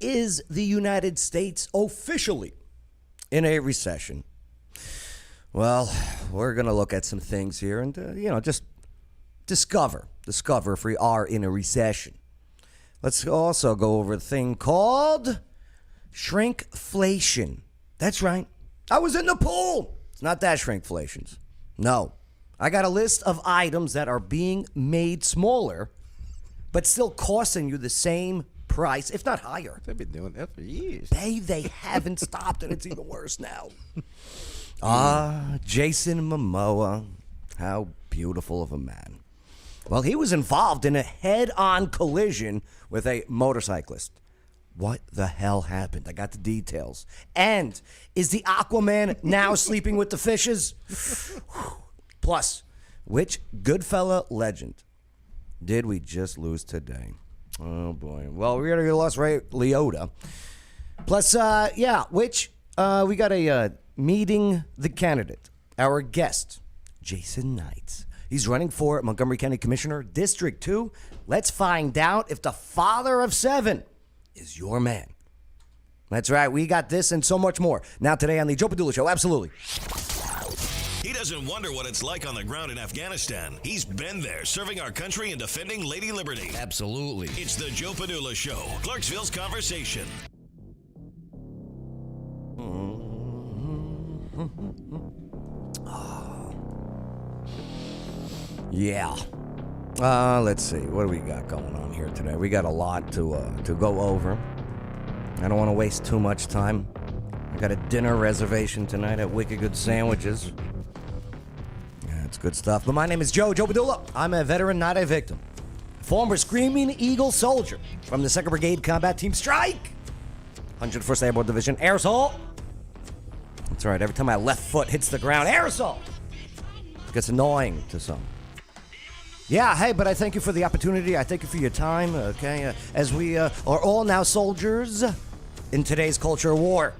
is the United States officially in a recession? Well, we're going to look at some things here and, just discover if we are in a recession. Let's also go over a thing called shrinkflation. That's right. I was in the pool. It's not that shrinkflations. No. I got a list of items that are being made smaller, but still costing you the same price, if not higher. They've been doing that for years. They haven't stopped, and it's even worse now. Jason Momoa. How beautiful of a man. Well, he was involved in a head-on collision with a motorcyclist. What the hell happened? I got the details. And is the Aquaman now sleeping with the fishes? Plus, which Goodfella legend did we just lose today? Oh, boy. Well, we already lost Ray Liotta. Plus, we got a meeting the candidate, our guest, Jason Knight. He's running for Montgomery County Commissioner, District 2. Let's find out if the father of 7 is your man. That's right. We got this and so much more. Now today on the Joe Padula Show. Absolutely. He doesn't wonder what it's like on the ground in Afghanistan. He's been there, serving our country and defending Lady Liberty. Absolutely. It's the Joe Padula Show, Clarksville's Conversation. Yeah. Let's see. What do we got going on here today? We got a lot to go over. I don't want to waste too much time. I got a dinner reservation tonight at Wicked Good Sandwiches. Yeah, it's good stuff. But my name is Joe Padula. I'm a veteran, not a victim. Former Screaming Eagle soldier from the 2nd Brigade Combat Team Strike. 101st Airborne Division. Air assault. That's right. Every time my left foot hits the ground, air assault. It gets annoying to some. Yeah, hey, but I thank you for the opportunity. I thank you for your time, okay? As we are all now soldiers in today's culture war.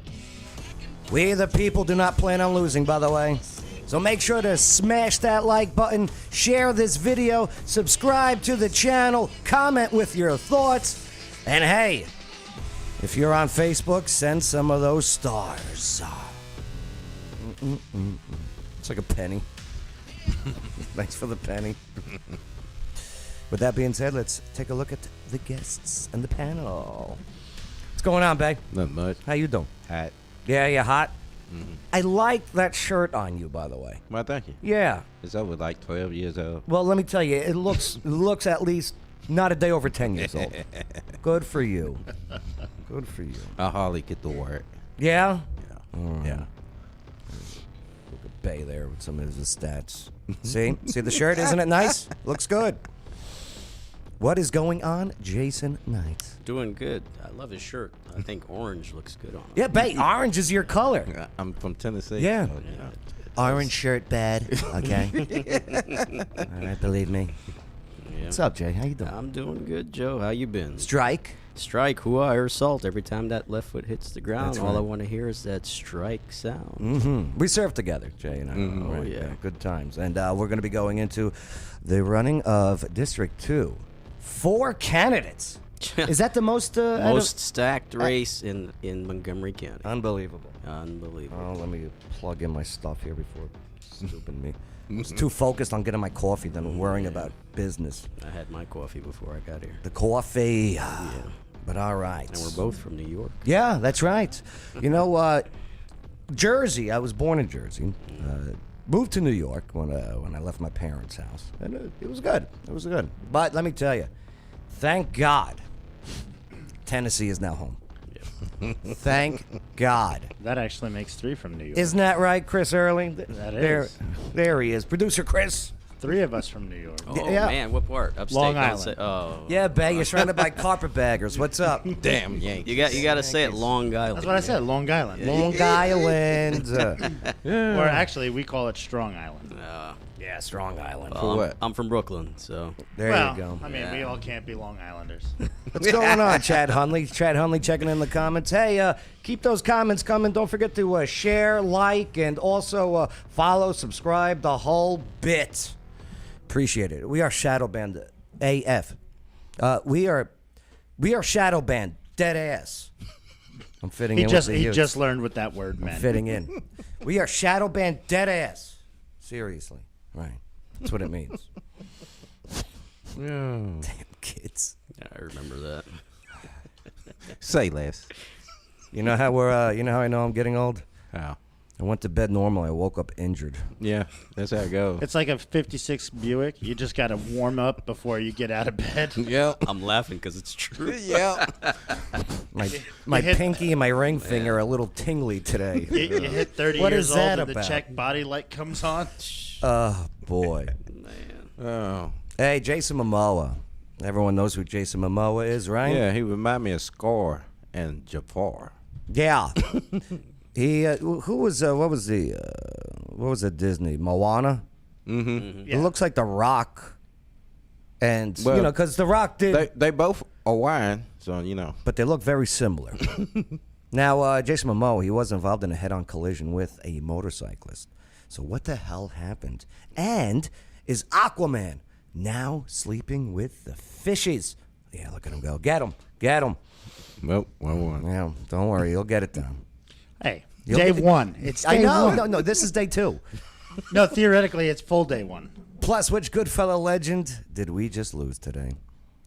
We, the people, do not plan on losing, by the way. So make sure to smash that like button, share this video, subscribe to the channel, comment with your thoughts, and hey, if you're on Facebook, send some of those stars. It's like a penny. Thanks for the penny. With that being said, let's take a look at the guests and the panel. What's going on, babe? Not much. How you doing? Hot. Yeah, you hot? Mm-hmm. I like that shirt on you, by the way. Well, thank you. Yeah. It's over like 12 years old. Well, let me tell you, it looks at least not a day over 10 years old. Good for you. Good for you. I hardly get to work. Yeah? Yeah. Yeah. Look at Bay there with some of his stats. See the shirt? Isn't it nice? Looks good. What is going on, Jason Knight? Doing good. I love his shirt. I think orange looks good on him. Yeah, Bay, orange is your color. I'm from Tennessee. Yeah. So, Orange shirt, bad. Okay. All right, believe me. Yeah. What's up, Jay? How you doing? I'm doing good, Joe. How you been? Strike. Strike, hooah, or assault. Every time that left foot hits the ground, That's all I right. want to hear is that strike sound. Mm-hmm. We served together, Jay and I. Mhm. Oh, yeah. Good times. And we're going to be going into the running of District 2. 4 candidates. Is that the most... Most stacked race in Montgomery County. Unbelievable. Unbelievable. Oh, let me plug in my stuff here before stupid me. I was too focused on getting my coffee than worrying about business. I had my coffee before I got here. The coffee. Yeah. But all right. And we're both from New York. Yeah, that's right. You know, Jersey. I was born in Jersey. Moved to New York when I left my parents' house, and it was good. It was good. But let me tell you, thank God, Tennessee is now home. Yeah. Thank God. That actually makes 3 from New York. Isn't that right, Chris Early? That There, is. there he is, producer Chris. 3 of us from New York. Oh, Yeah. man, what part? Upstate? Long Don't Island. say- oh. Yeah, Bay, you're surrounded by carpetbaggers. What's up? Damn Yankees. You got to say it Long Island. That's what I said, Long Island. Long Island. Or actually, we call it Strong Island. Yeah, Strong Island. For what? I'm from Brooklyn, so. There well, you go. I mean, we Yeah. all can't be Long Islanders. What's going on, Chad Hunley? Chad Hunley checking in the comments. Hey, keep those comments coming. Don't forget to share, like, and also follow, subscribe, the whole bit. Appreciate it. We are shadow banned AF. We are shadow banned dead ass. I'm fitting He in just with the he youths. just learned what that word I'm meant. fitting in. We are shadow band dead ass. Seriously. Right. That's what it means. Yeah. Damn kids. Yeah, I remember that. Say less. You know how we're you know how I know I'm getting old? How? I went to bed normal. I woke up injured. Yeah, that's how it goes. It's like a '56 Buick. You just got to warm up before you get out of bed. Yep. I'm laughing because it's true. Yep. My hit- pinky and my ring finger are a little tingly today. You hit 30 What years is old that and the about? check body light comes on. Oh boy. Man. Oh. Hey, Jason Momoa. Everyone knows who Jason Momoa is, right? Yeah, he remind me of Scar and Jafar. Yeah. He who was what was the Disney Moana? Mm-hmm. Yeah. It looks like The Rock, and Well, you know because The Rock did, They both are wine, so you know. but they look very similar. Now, Jason Momoa, he was involved in a head-on collision with a motorcyclist. So what the hell happened? And is Aquaman now sleeping with the fishes? Yeah, look at him go. Get him. Get him. Well, 1-1. Yeah, don't worry. You'll get it done. Hey, You'll day get- one. It's I day know. one. No, this is day 2. No, theoretically, it's full day one. Plus, which Goodfellow legend did we just lose today?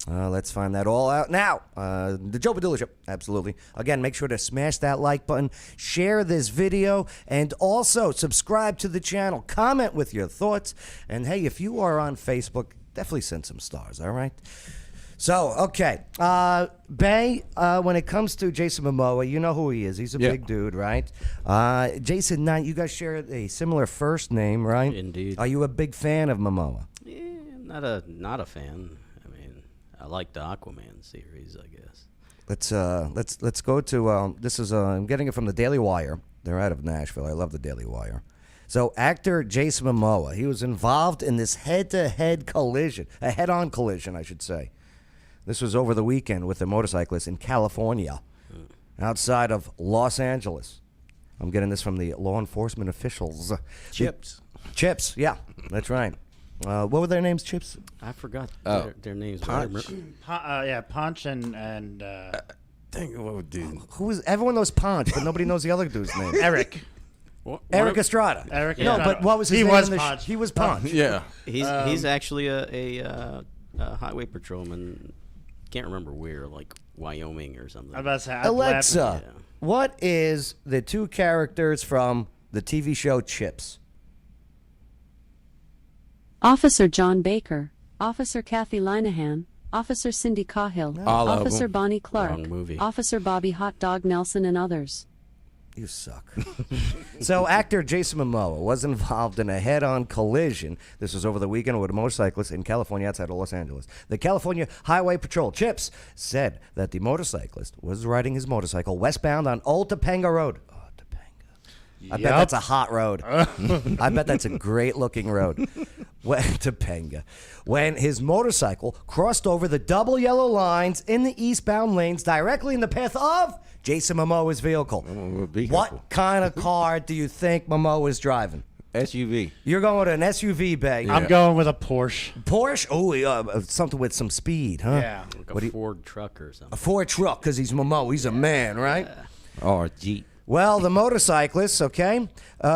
Let's find that all out now. The Joe Padula Show, absolutely. Again, make sure to smash that like button, share this video, and also subscribe to the channel. Comment with your thoughts. And hey, if you are on Facebook, definitely send some stars, all right? So, okay. Bay, when it comes to Jason Momoa, you know who he is. He's a Yeah. big dude, right? Jason Knight, you guys share a similar first name, right? Indeed. Are you a big fan of Momoa? Yeah, not a fan. I mean, I like the Aquaman series, I guess. Let's go to this is I'm getting it from the Daily Wire. They're out of Nashville. I love the Daily Wire. So actor Jason Momoa, he was involved in this head-to-head collision, a head-on collision, I should say. This was over the weekend with a motorcyclist in California, outside of Los Angeles. I'm getting this from the law enforcement officials. Chips. Chips, yeah, that's right. What were their names, Chips? I forgot Oh, their names. Punch. Yeah, Punch and Dang, what would do? Who was? Everyone knows Ponch, but nobody knows the other dude's name. Eric. Eric Estrada. Eric No, Estrada. but what was his He name? was in the Ponch. He was Ponch. Yeah. He's actually a highway patrolman. Can't remember where, like Wyoming or something. I'm about to say, Alexa, Yeah. what is the 2 characters from the TV show Chips? Officer John Baker, Officer Kathy Linehan, Officer Cindy Cahill, All of Officer them. Bonnie Clark, Wrong movie. Officer Bobby Hot Dog Nelson, and others. You suck. So actor Jason Momoa was involved in a head-on collision. This was over the weekend with a motorcyclist in California outside of Los Angeles. The California Highway Patrol, Chips, said that the motorcyclist was riding his motorcycle westbound on Old Topanga Road. Oh, Topanga. I bet that's a hot road. I bet that's a great-looking road. Topanga. When his motorcycle crossed over the double yellow lines in the eastbound lanes directly in the path of Jason Momoa's vehicle. vehicle. What kind of car do you think Momoa was driving? SUV. You're going with an SUV, Bay. I'm going with a Porsche. Porsche? Oh, something with some speed, huh? Yeah. like what do a you- Ford truck or something. A Ford truck, because he's Momoa. He's a man, right? Or Jeep. Well, the motorcyclist, okay,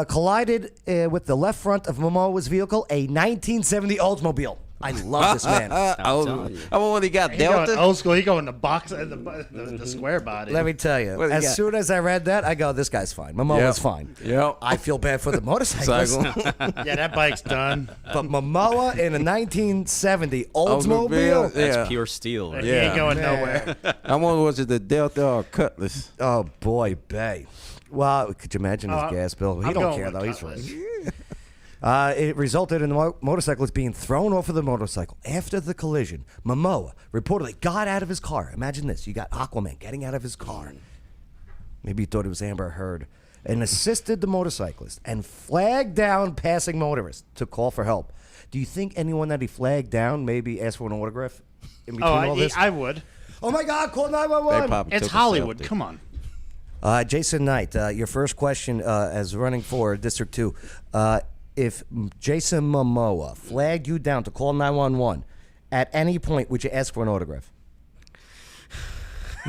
collided with the left front of Momoa's vehicle, a 1970 Oldsmobile. I love this man. telling you. I when he got He going Delta. old school. He going the box, the square body. Let me tell you, What do you as got? soon as I read that, I go, this guy's fine. Momoa's Yep. fine. Yep. I feel bad for the motorcyclist. Cycle. Yeah, that bike's done. But Momoa in a 1970 Oldsmobile, Oldsmobile? That's Yeah. pure steel. Right? He ain't Yeah. going nowhere. I wonder was it the Delta or Cutlass? Oh, boy, Bay. Well, could you imagine his gas bill? He I'm don't going care, with though. He's Cutlass. rich. It resulted in the motorcyclist being thrown off of the motorcycle. After the collision, Momoa reportedly got out of his car. Imagine this. You got Aquaman getting out of his car. Maybe he thought it was Amber Heard. And assisted the motorcyclist and flagged down passing motorists to call for help. Do you think anyone that he flagged down maybe asked for an autograph in between all this? I would. Oh, my God, call They 911. probably It's took a Hollywood. selfie. Come on. Jason Knight, your first question as running for District 2. If Jason Momoa flagged you down to call 911, at any point would you ask for an autograph?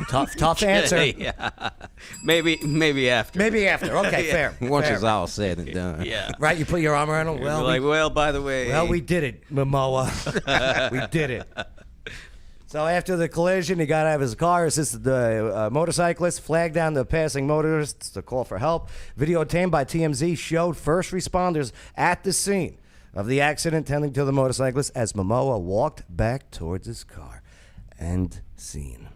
Tough answer. Yeah. Maybe after. Maybe after. Okay, fair. Once fair. it's all said and done. Yeah. Right, you put your arm around him. Well, well, by the way. We did it, Momoa. We did it. So after the collision, he got out of his car, assisted the motorcyclist, flagged down the passing motorists to call for help. Video obtained by TMZ showed first responders at the scene of the accident tending to the motorcyclist as Momoa walked back towards his car. End scene.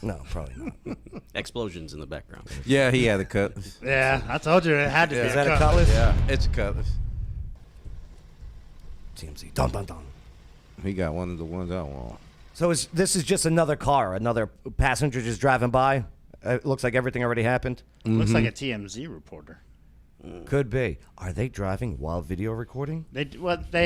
No, probably not. Explosions in the background. Yeah, he had a cutlass. Yeah, I told you it had to be. Is that a cutlass. cutlass? Yeah, it's a cutlass. TMZ. Dun, dun, dun. He got one of the ones I want. So this is just another car, another passenger just driving by? It looks like everything already happened? Looks like a TMZ reporter. Could be. Are they driving while video recording? They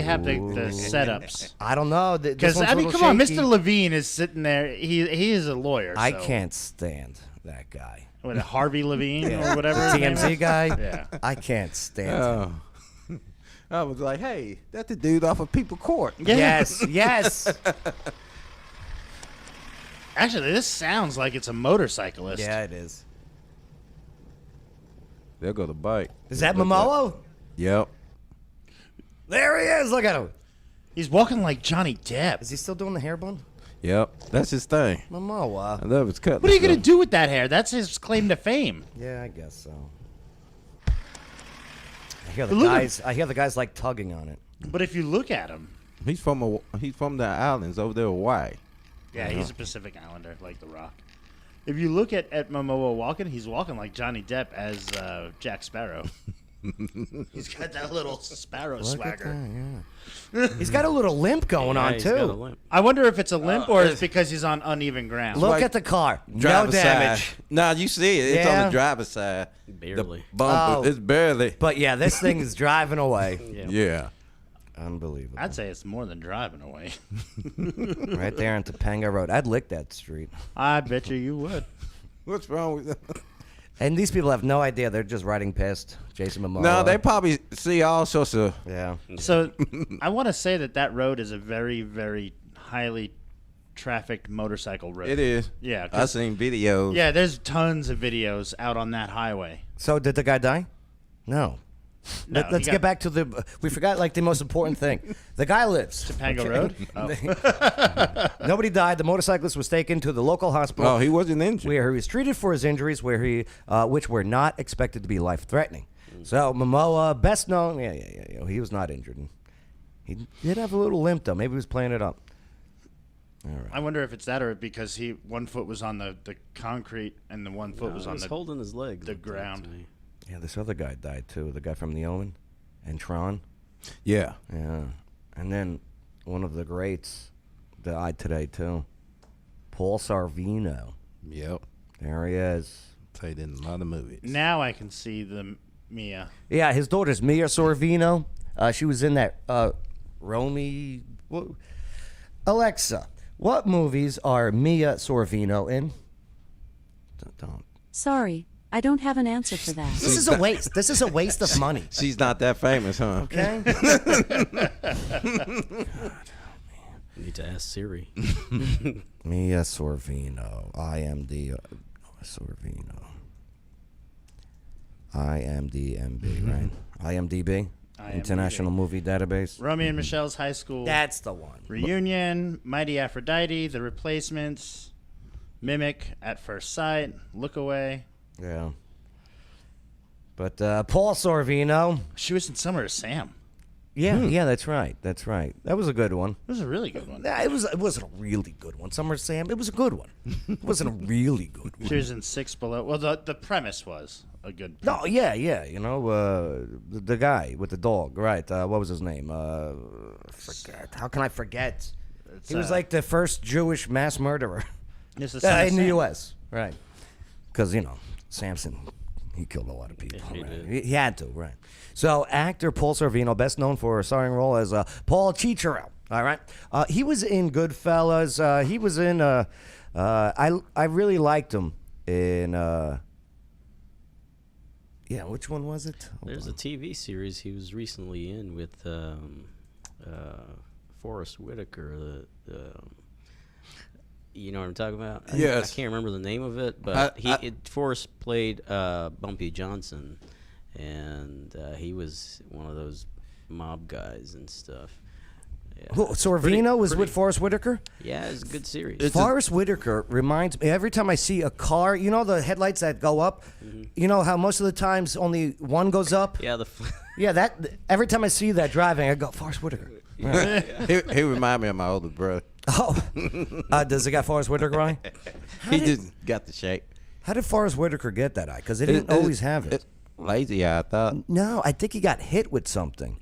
have the setups. I don't know. Because I mean, come on, Mr. Levine is sitting there. He is a lawyer. I so- can't stand that guy. What, Harvey Levine or whatever. his name TMZ is? guy? Yeah. I can't stand him. Oh. I was like, hey, that's the dude off of People Court. Yeah. Yes. Actually, this sounds like it's a motorcyclist. Yeah, it is. There go the bike. Is that Look Momoa? Yep. There he is. Look at him. He's walking like Johnny Depp. Is he still doing the hair bun? Yep. That's his thing. I Momoa. love his cutlass. What are you going to though. do with that hair? That's his claim to fame. Yeah, I guess so. I hear Look at- I hear the guys like tugging on it. But if you look at him, He's from the islands over there in Hawaii. yeah, he's a Pacific Islander, like The Rock. If you look at Momoa walking, he's walking like Johnny Depp as Jack Sparrow. He's got that little Sparrow Look at swagger. that, yeah. He's got a little limp going on he's got a too. limp. I wonder if it's a limp or it's because he's on uneven ground. Look like at the car. No Driver's damage. side. Nah, you see it. It's on Yeah. the driver's side. Barely. The bumper. Oh. It's barely. But yeah, this thing is driving away. Yeah. Yeah. Unbelievable. I'd say it's more than driving away. Right there on Topanga Road. I'd lick that street. I bet you would. What's wrong with that? And these people have no idea. They're just riding past Jason Momoa. No, they probably see all sorts of. Yeah. So I want to say that road is a very, very highly trafficked motorcycle road. It is. Yeah, I 'cause- seen videos. Yeah, there's tons of videos out on that highway. So did the guy die? No. No, Let's he get got- back to the. We forgot like the most important thing. The guy lives. Topanga Road? Oh. Nobody died. The motorcyclist was taken to the local hospital. Oh, he wasn't injured. Where he was treated for his injuries, which were not expected to be life-threatening. So Momoa, best known, he was not injured. He did have a little limp though. Maybe he was playing it up. All right. I wonder if it's that or because one foot was on the concrete and the one foot was He on was the holding his leg. the looked like ground. to me. Yeah, this other guy died too. The guy from the Omen and Tron. Yeah. Yeah, and then one of the greats died today too. Paul Sorvino. Yep. There he is. Played in a lot of movies. Now I can see the Mia. Yeah, his daughter's Mia Sorvino. She was in that Alexa, what movies are Mia Sorvino in? Don't. Sorry, I don't have an answer for that. This is a waste. This is a waste of money. She's not that famous, huh? Okay. Need to ask Siri. Mia Sorvino. IMD Sorvino. IMDb, right? IMDb? International Movie Database. Romeo and Michelle's High School That's the one. Reunion, Mighty Aphrodite, The Replacements, Mimic, At First Sight, Look Away. Yeah. But Paul Sorvino. She was in Summer of Sam. Yeah, that's right. That's right. That was a good one. It was a really good one. Nah, it wasn't a really good one. Summer Sam, it was a good one. It wasn't a really good one. She was in Six Below. Well, the premise was a good. No, yeah. You know, the guy with the dog, right? What was his name? Forget. How can I forget? He was like the first Jewish mass murderer It's the Son of in the Sam. U.S., right? Because, you know, Samson, he killed a lot of people. he Right? did. He had to, right? So, actor Paul Sorvino, best known for a starring role as Paul Cicero. All right, he was in Goodfellas. He was in. I really liked him in. Yeah, which one was it? Hold There's on. a TV series he was recently in with Forrest Whitaker. You know what I'm talking about? Yes. I can't remember the name of it, but Forrest played Bumpy Johnson, and he was one of those mob guys and stuff. Yeah. Who, Sorvino was with Forrest Whitaker? Yeah, it's a good series. Forrest Whitaker reminds me, every time I see a car, you know the headlights that go up? You know how most of the times only one goes up? Yeah, Yeah, that every time I see that driving, I go, Forrest Whitaker. He remind me of my older brother. Oh, does it got Forrest Whitaker eye? He just got the shape. How did Forrest Whitaker get that eye? Because they didn't always have it. Lazy eye, I thought. No, I think he got hit with something.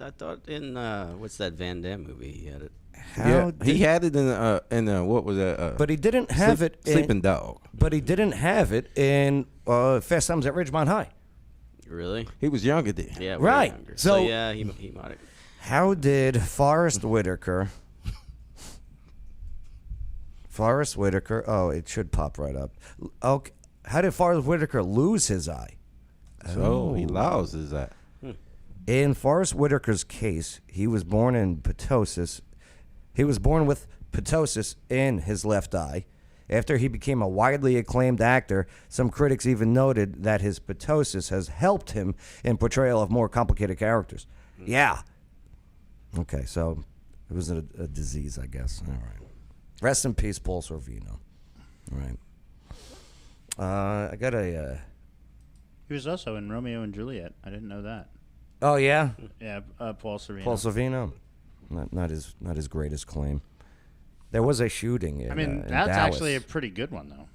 I thought in what's that Van Damme movie? He had it. How He had it in what was that? But he didn't have it in Sleeping Dog. But he didn't have it in Fast Times at Ridgemont High. Really? He was younger then. Yeah, way Right. younger. So- yeah, he might have. How did Forrest Whitaker? Forrest Whitaker. Oh, it should pop right up. Okay. How did Forrest Whitaker lose his eye? So he lost his eye. In Forrest Whitaker's case, he was born in ptosis. He was born with ptosis in his left eye. After he became a widely acclaimed actor, some critics even noted that his ptosis has helped him in portrayal of more complicated characters. Yeah. Okay, so it was a disease, I guess. All right. Rest in peace, Paul Sorvino. All right. I got a... He was also in Romeo and Juliet. I didn't know that. Oh, yeah? Yeah, Paul Sorvino. Paul Sorvino. Not his greatest claim. There was a shooting in, I mean, in that's Dallas. actually a pretty good one, though.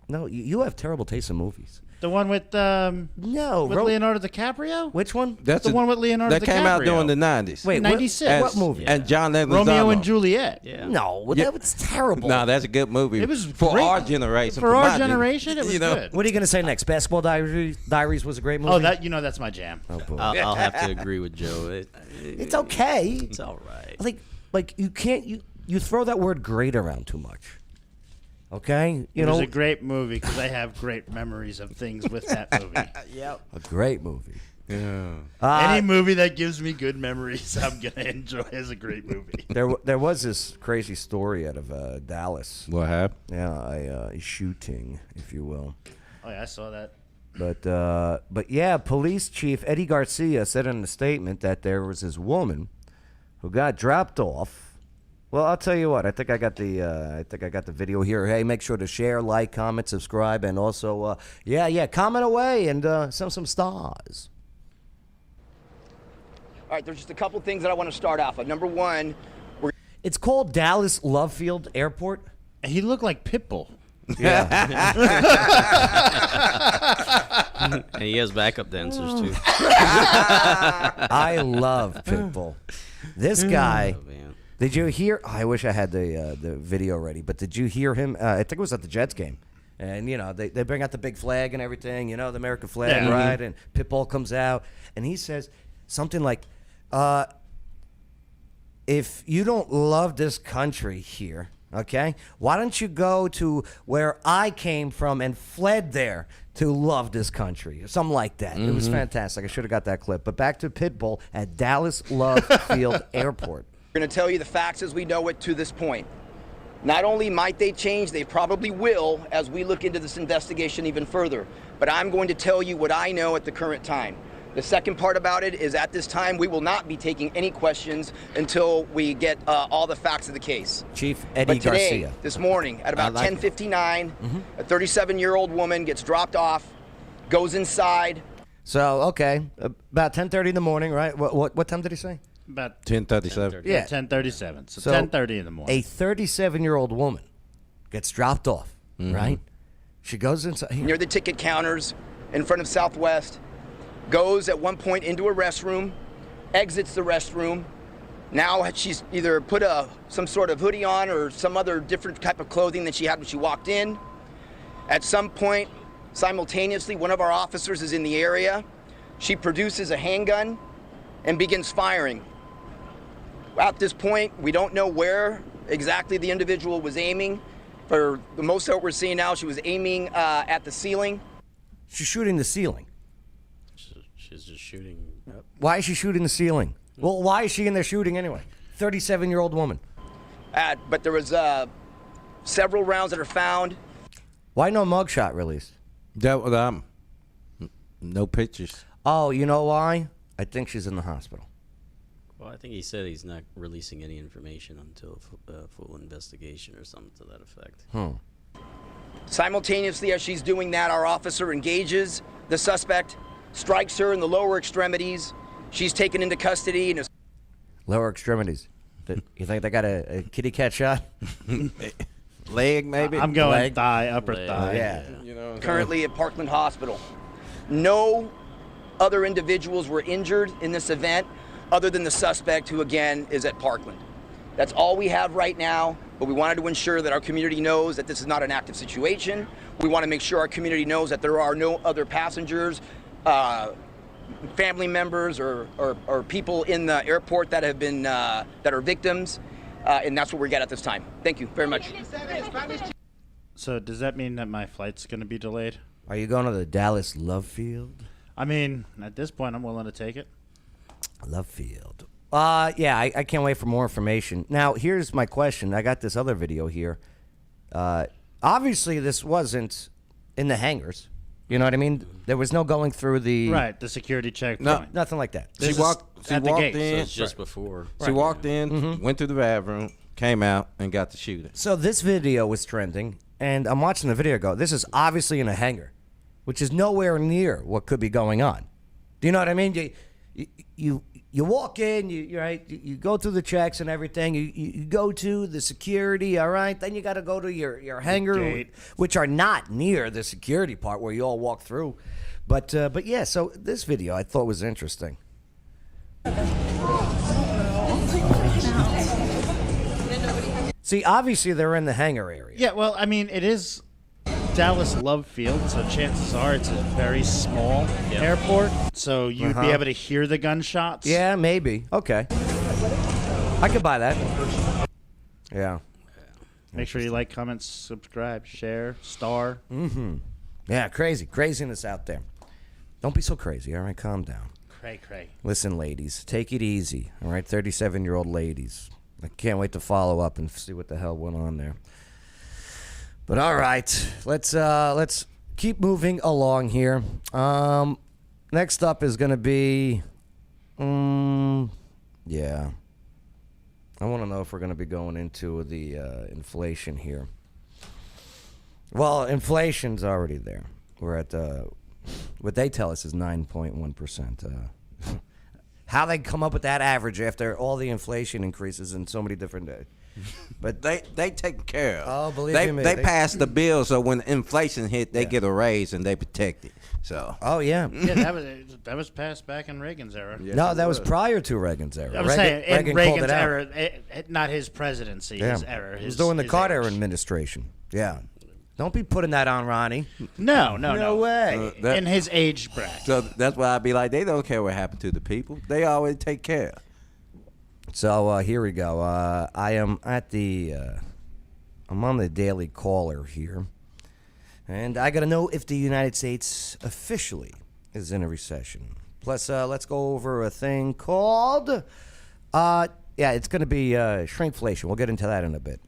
No, you have terrible taste in movies. The one with No, Leonardo DiCaprio. Which one? That's The one with Leonardo that came out DiCaprio. during the 90s. Wait, 96. What movie? And John Leguizamo. Romeo and Juliet. Yeah. No, Yeah. that was terrible. No, that's a good movie. It was for great. our generation. For our my generation, it was good. What are you going to say next? Basketball Diaries was a great movie. Oh, that's my jam. Oh, boy. I'll have to agree with Joe. It's okay. It's all right. Like you can't you throw that word "great" around too much. Okay, It was a great movie because I have great memories of things with that movie. a great movie. Yeah. Any movie that gives me good memories, I'm gonna enjoy as a great movie. There was this crazy story out of Dallas. What happened? Yeah, a shooting, if you will. Oh yeah, I saw that. But yeah, Police Chief Eddie Garcia said in a statement that there was this woman who got dropped off. Well, I'll tell you what. I think I got the video here. Hey, make sure to share, like, comment, subscribe, and also, comment away and some stars. All right, there's just a couple things that I want to start off with. Number one, It's called Dallas Love Field Airport. He looked like Pitbull. Yeah. And he has backup dancers too. I love Pitbull. This guy. Oh, man. Did you hear? I wish I had the video ready, but did you hear him? I think it was at the Jets game. And, they bring out the big flag and everything, the American flag, Yeah. right? And Pitbull comes out, and he says something like, if you don't love this country here, okay, why don't you go to where I came from and fled there to love this country? Or something like that. It was fantastic. I should have got that clip. But back to Pitbull at Dallas Love Field Airport. we're going to tell you the facts as we know it to this point. Not only might they change, they probably will as we look into this investigation even further. But I'm going to tell you what I know at the current time. The second part about it is at this time, we will not be taking any questions until we get all the facts of the case. Chief Eddie But today, Garcia. this morning, at about 10:59, a 37-year-old woman gets dropped off, goes inside. So, okay, about 10:30 in the morning, right? What time did he say? About 10:37. Yeah. 10:37. So, So, 10:30 in the morning. A 37-year-old woman gets dropped off, right? She goes inside. Near the ticket counters in front of Southwest, goes at one point into a restroom, exits the restroom. Now she's either put some sort of hoodie on or some other different type of clothing than she had when she walked in. At some point, simultaneously, one of our officers is in the area. She produces a handgun and begins firing. At this point, we don't know where exactly the individual was aiming. For the most of what we're seeing now, she was aiming at the ceiling. She's shooting the ceiling. She's just shooting up. Why is she shooting the ceiling? Well, why is she in there shooting anyway? 37-year-old woman. But there was several rounds that are found. Why no mugshot released? No pictures. Oh, you know why? I think she's in the hospital. Well, I think he said he's not releasing any information until full investigation or something to that effect. Simultaneously, as she's doing that, our officer engages the suspect, strikes her in the lower extremities. She's taken into custody and is Lower extremities. You think they got a kitty cat shot? Leg, maybe? I'm going Leg. thigh, upper Leg. thigh. Yeah. You know, currently at Parkland Hospital. No other individuals were injured in this event other than the suspect, who again is at Parkland. That's all we have right now, but we wanted to ensure that our community knows that this is not an active situation. We want to make sure our community knows that there are no other passengers, family members, or people in the airport that have been that are victims, and that's what we got at this time. Thank you very much. So does that mean that my flight's going to be delayed? Are you going to the Dallas Love Field? I mean, at this point, I'm willing to take it. Love Field. Yeah, I can't wait for more information. Now, here's my question. I got this other video here. Obviously, this wasn't in the hangars. You know what I mean? There was no going through the... Right, the security checkpoint. No, nothing like that. She This is walked at the gate, so in. It's just before. She walked in, went to the bathroom, came out, and got the shooting. So this video was trending, and I'm watching the video go, this is obviously in a hangar, which is nowhere near what could be going on. Do you know what I mean? You walk in, you go through the checks and everything. You go to the security, all right? Then you got to go to your hangar, Gate. which are not near the security part where you all walk through. But yeah, so this video I thought was interesting. See, obviously they're in the hangar area. Yeah, well, I mean, it is Dallas Love Field, so chances are it's a very small airport, so you'd be able to hear the gunshots. Yeah, maybe. Okay. I could buy that. Yeah. Make sure you like, comment, subscribe, share, star. Yeah, craziness out there. Don't be so crazy, all right? Calm down. Cray. Listen, ladies, take it easy, all right? 37-year-old ladies. I can't wait to follow up and see what the hell went on there. But all right, let's keep moving along here. Next up is going to be, yeah. I want to know if we're going to be going into the inflation here. Well, inflation's already there. We're at what they tell us is 9.1%. How they come up with that average after all the inflation increases in so many different days. But they take care of. Oh, believe me. They pass the bill, so when inflation hit, they get a raise and they protect it. So. Oh, yeah. Yeah, that was passed back in Reagan's era. Yes, No, it that was prior to Reagan's era. I was saying, in Reagan called Reagan's it out. era, not his presidency, his era. He was doing the his Carter age. administration. Yeah. Don't be putting that on Ronnie. No way. That- in his age bracket. So that's why I'd be like, they don't care what happened to the people. They always take care. So here we go. I am at I'm on the Daily Caller here. And I got to know if the United States officially is in a recession. Plus, let's go over a thing called, yeah, it's going to be shrinkflation. We'll get into that in a bit.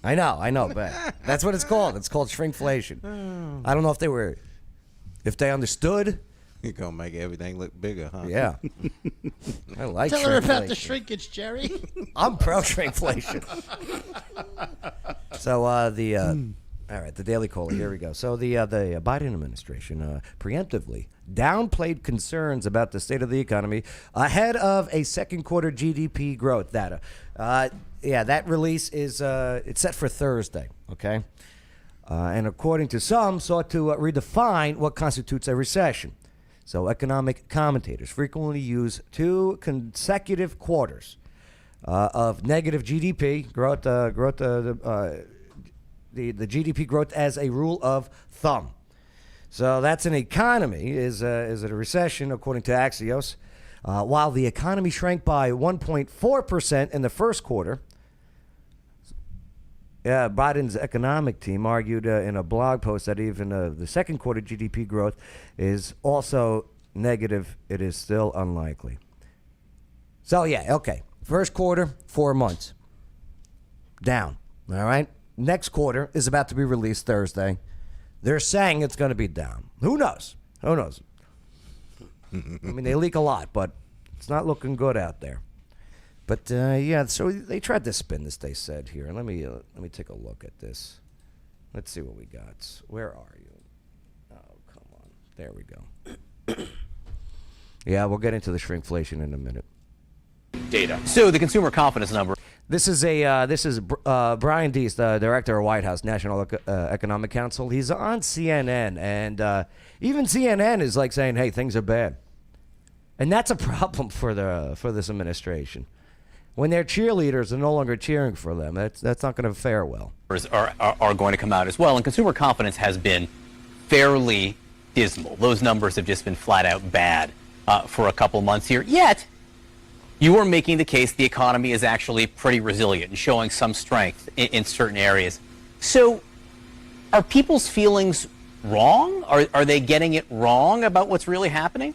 I know, but that's what it's called. It's called shrinkflation. I don't know if they understood. You're going to make everything look bigger, huh? Yeah. I like Tell her about the shrinkflation. shrinkage, Jerry. I'm pro shrinkflation. So all right, the Daily Caller. Here we go. So the Biden administration preemptively downplayed concerns about the state of the economy ahead of a second quarter GDP growth data. Yeah, that release is it's set for Thursday. Okay, and according to some, sought to redefine what constitutes a recession. So economic commentators frequently use 2 consecutive quarters of negative GDP growth, the GDP growth as a rule of thumb. So that's an economy. Is it a recession, according to Axios? While the economy shrank by 1.4% in the first quarter, Biden's economic team argued in a blog post that even the second quarter GDP growth is also negative. It is still unlikely. So, yeah, okay. First quarter, 4 months. Down. All right? Next quarter is about to be released Thursday. They're saying it's going to be down. Who knows? Who knows? I mean, they leak a lot, but it's not looking good out there. But, yeah, so they tried to spin this, they said here. Let me take a look at this. Let's see what we got. Where are you? Oh, come on. There we go. Yeah, we'll get into the shrinkflation in a minute. Data. So the consumer confidence number. This is Brian Deese, the director of White House National Economic Council. He's on CNN, and even CNN is like saying, "Hey, things are bad," and that's a problem for this administration. When their cheerleaders are no longer cheering for them, that's not going to fare well. Are going to come out as well, and consumer confidence has been fairly dismal. Those numbers have just been flat out bad for a couple months here. Yet, you are making the case the economy is actually pretty resilient and showing some strength in certain areas. So, are people's feelings wrong? Are they getting it wrong about what's really happening?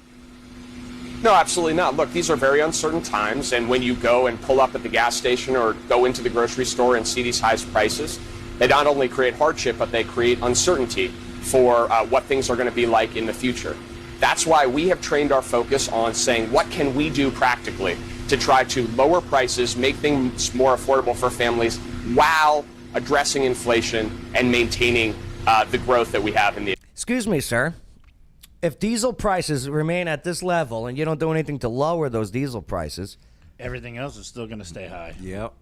No, absolutely not. Look, these are very uncertain times, and when you go and pull up at the gas station or go into the grocery store and see these high prices, they not only create hardship, but they create uncertainty for what things are going to be like in the future. That's why we have trained our focus on saying, what can we do practically to try to lower prices, make things more affordable for families while addressing inflation and maintaining the growth that we have in the... Excuse me, sir. If diesel prices remain at this level and you don't do anything to lower those diesel prices... Everything else is still going to stay high. Yep.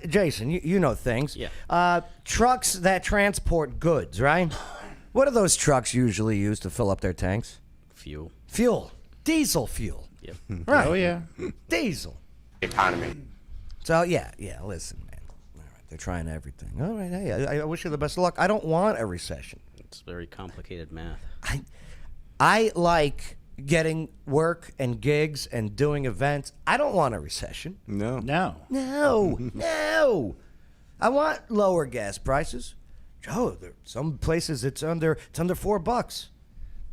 Jason, you know things. Yeah. Trucks that transport goods, right? What do those trucks usually use to fill up their tanks? Fuel. Fuel. Diesel fuel. Yep. Right. Oh, yeah. Diesel. economy. So, yeah, listen, man. All right, they're trying everything. All right, hey, I wish you the best of luck. I don't want a recession. It's very complicated math. I like getting work and gigs and doing events. I don't want a recession. No. No. I want lower gas prices. Joe, some places it's under $4.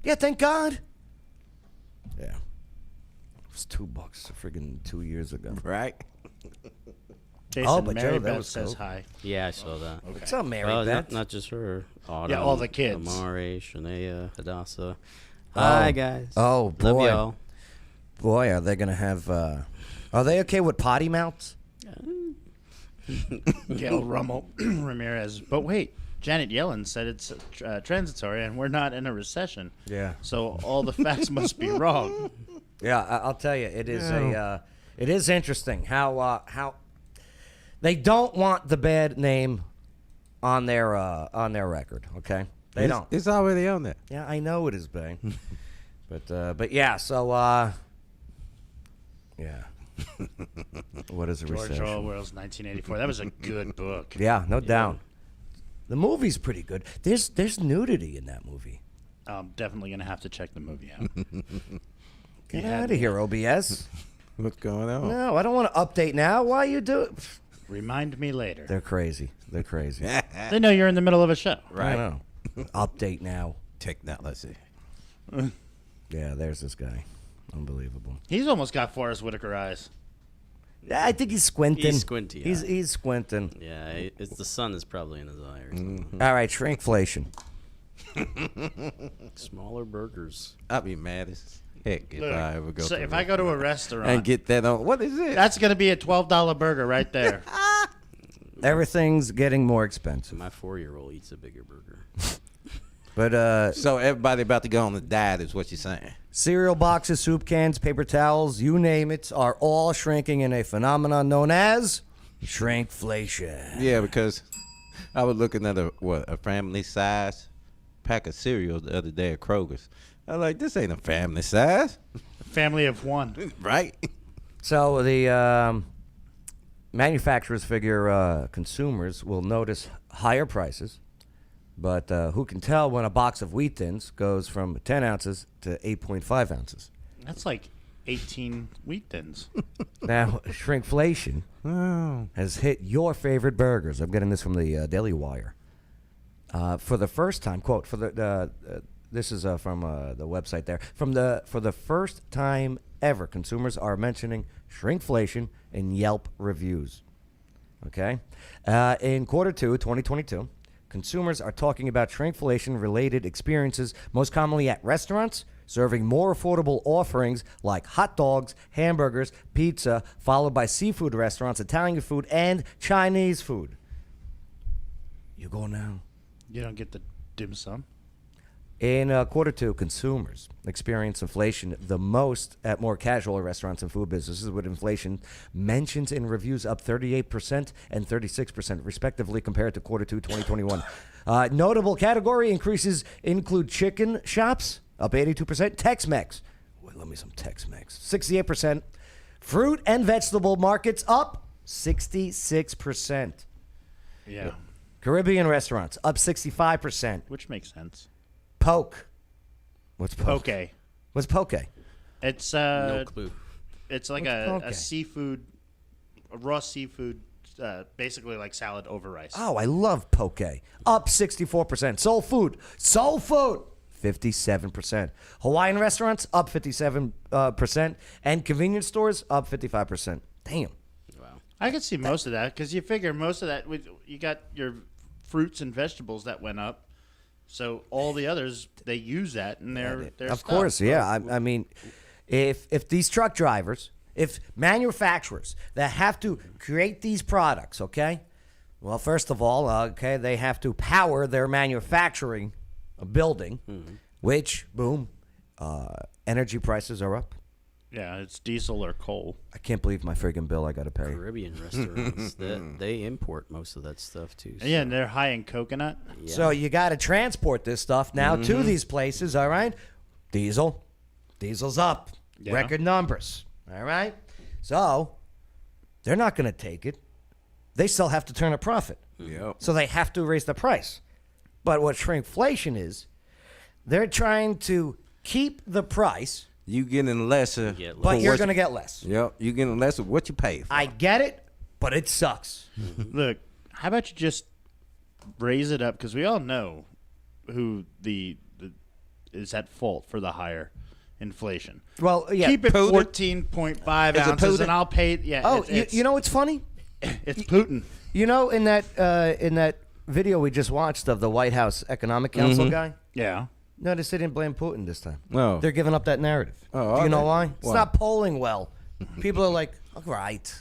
Yeah, thank God. Yeah. It was $2 friggin' 2 years ago. Right? Jason, but Mary Joe, that Beth was says cool. hi. Yeah, I saw that. Okay. What's up, Mary Well, Beth? not just her. Autumn, Yeah, all the kids. Amari, Shania, Hadassah. Hi, guys. Oh, boy. Love y'all. Boy, are they going to have... are they okay with potty mouths? Gail Rummel Ramirez. But wait, Janet Yellen said it's transitory and we're not in a recession. Yeah. So all the facts must be wrong. Yeah, I'll tell you, it is it is interesting how they don't want the bad name on their record. Okay, they don't. It's already on there. Yeah, I know it is, Bang. but yeah, so yeah. What is a George recession? Orwell's 1984. That was a good book. Yeah, no doubt. The movie's pretty good. There's nudity in that movie. I'm definitely gonna have to check the movie out. Get out of here, OBS. What's going on? No, I don't want to update now. Why you do it? Remind me later. They're crazy. They're crazy. They know you're in the middle of a show. I know. Update now. Technology. Yeah, there's this guy. Unbelievable. He's almost got Forrest Whitaker eyes. Yeah, I think he's squinting. He's squinty. He's squinting. Yeah, it's the sun is probably in his eye or something. All right, shrinkflation. Smaller burgers. I'd be mad as heck if Look, I ever go. so to if I go to a restaurant and get that on, what is it? that's gonna be a $12 burger right there. Everything's getting more expensive. My 4-year-old eats a bigger burger. But So everybody about to go on the diet is what you're saying. cereal boxes, soup cans, paper towels, you name it, are all shrinking in a phenomenon known as shrinkflation. Yeah, because I was looking at a family size pack of cereal the other day at Kroger's. I was like, this ain't a family size, Family of one. right? So the manufacturers figure consumers will notice higher prices, but who can tell when a box of wheat thins goes from 10 ounces to 8.5 ounces? That's like 18 wheat thins. Now, shrinkflation has hit your favorite burgers. I'm getting this from the Daily Wire. For the first time, quote, this is from the website there. For the first time ever, consumers are mentioning shrinkflation in Yelp reviews. Okay? In quarter two, 2022, consumers are talking about shrinkflation-related experiences, most commonly at restaurants, serving more affordable offerings like hot dogs, hamburgers, pizza, followed by seafood restaurants, Italian food, and Chinese food. You go now. You don't get the dim sum. In quarter two, consumers experience inflation the most at more casual restaurants and food businesses, with inflation mentioned in reviews up 38% and 36%, respectively, compared to quarter two, 2021. Notable category increases include chicken shops, up 82%, Tex-Mex. Boy, love me some Tex-Mex. 68%. Fruit and vegetable markets up 66%. Yeah. Caribbean restaurants up 65%. Which makes sense. Poke. What's poke? Poke. What's poke? It's No clue. It's like a seafood, a raw seafood, basically like salad over rice. Oh, I love poke. Up 64%. Soul food. 57%. Hawaiian restaurants up 57%, and convenience stores up 55%. Damn. Wow. I could see most of that because you figure most of that you got your fruits and vegetables that went up. So all the others, they use that in their Of stuff. course, yeah. I mean, if these truck drivers, if manufacturers that have to create these products, okay, well, first of all, okay, they have to power their manufacturing building, which, boom, energy prices are up. Yeah, it's diesel or coal. I can't believe my friggin' bill I got to pay. Caribbean restaurants, they import most of that stuff too. Yeah, and they're high in coconut. Yeah. So you got to transport this stuff now to these places, all right? Diesel's up. Yeah. Record numbers, all right? So they're not going to take it. They still have to turn a profit. Yep. So they have to raise the price. But what shrinkflation is, they're trying to keep the price, You getting lesser. but you're going to get less. Yep. You getting lesser what you pay for. I get it, but it sucks. Look, how about you just raise it up because we all know who the is at fault for the higher inflation. Well, yeah. Keep it Putin. 14.5 Is it ounces, Putin? and I'll pay. Yeah. Oh, you know what's funny? It's Putin. You know, in that video we just watched of the White House Economic Council guy, Yeah. notice they didn't blame Putin this time. No. They're giving up that narrative. Oh, Do you know okay. why? It's Why? not polling well. People are like, all right.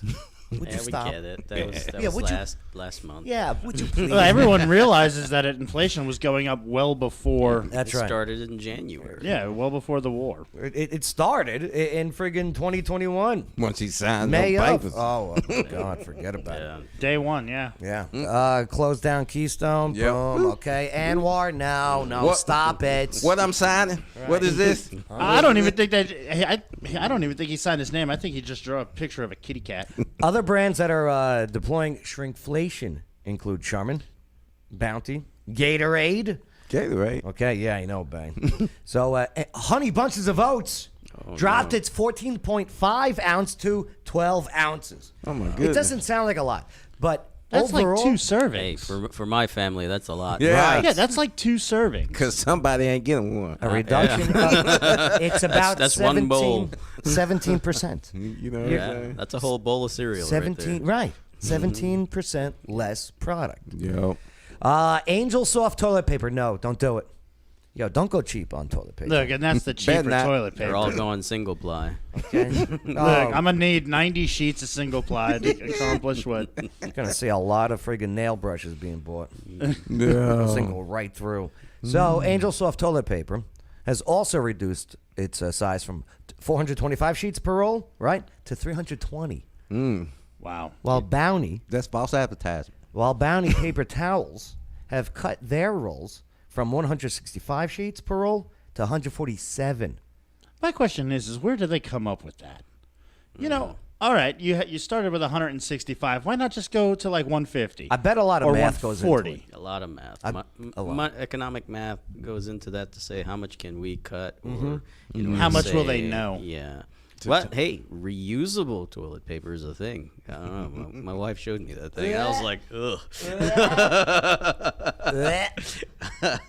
Would Yeah, you we stop? get it. That was, Yeah, would you- last month. Yeah, would you please? Well, everyone realizes that inflation was going up well before. That's It right. started in January. Yeah, well before the war. It started in friggin' 2021. Once he signed May no of. papers. Oh, God, forget about Yeah. it. Day one, yeah. Yeah. Close down Keystone. Yep. Boom. Okay. Anwar, no, What- stop it. What I'm signing? What is this? I don't even think that. I don't even think he signed his name. I think he just drew a picture of a kitty cat. Other brands that are deploying shrinkflation include Charmin, Bounty, Gatorade. Gatorade. Okay, yeah, I know, bang. So, Honey Bunches of Oats dropped its 14.5 ounce to 12 ounces. Oh my It goodness. doesn't sound like a lot, but That's overall, like 2 servings. Hey, for my family, that's a lot. Yeah. Yeah, that's like 2 servings. Because somebody ain't getting one. a reduction. It's about That's one bowl. 17%. You know what I'm Yeah, saying? that's a whole bowl of cereal. 17, right. 17% less product. Yep. Angel soft toilet paper. No, don't do it. Yo, don't go cheap on toilet paper. Look, and that's the cheaper not. toilet paper. They're all going single ply. Okay? Look, I'm gonna need 90 sheets of single ply to accomplish what. You're going to see a lot of friggin' nail brushes being bought. Yeah. Single right through. So, Angel Soft Toilet Paper has also reduced its size from 425 sheets per roll, right, to 320. Wow. While Bounty That's false advertisement. paper towels have cut their rolls from 165 sheets per roll to 147. My question is where do they come up with that? You know, all right, you started with 165. Why not just go to like 150? I bet a lot of or math goes into 140. it. A lot of math. A lot. My economic math goes into that to say how much can we cut, or How much will say- they know? Yeah. But hey, reusable toilet paper is a thing. I don't know. My wife showed me that thing. I was like, ugh.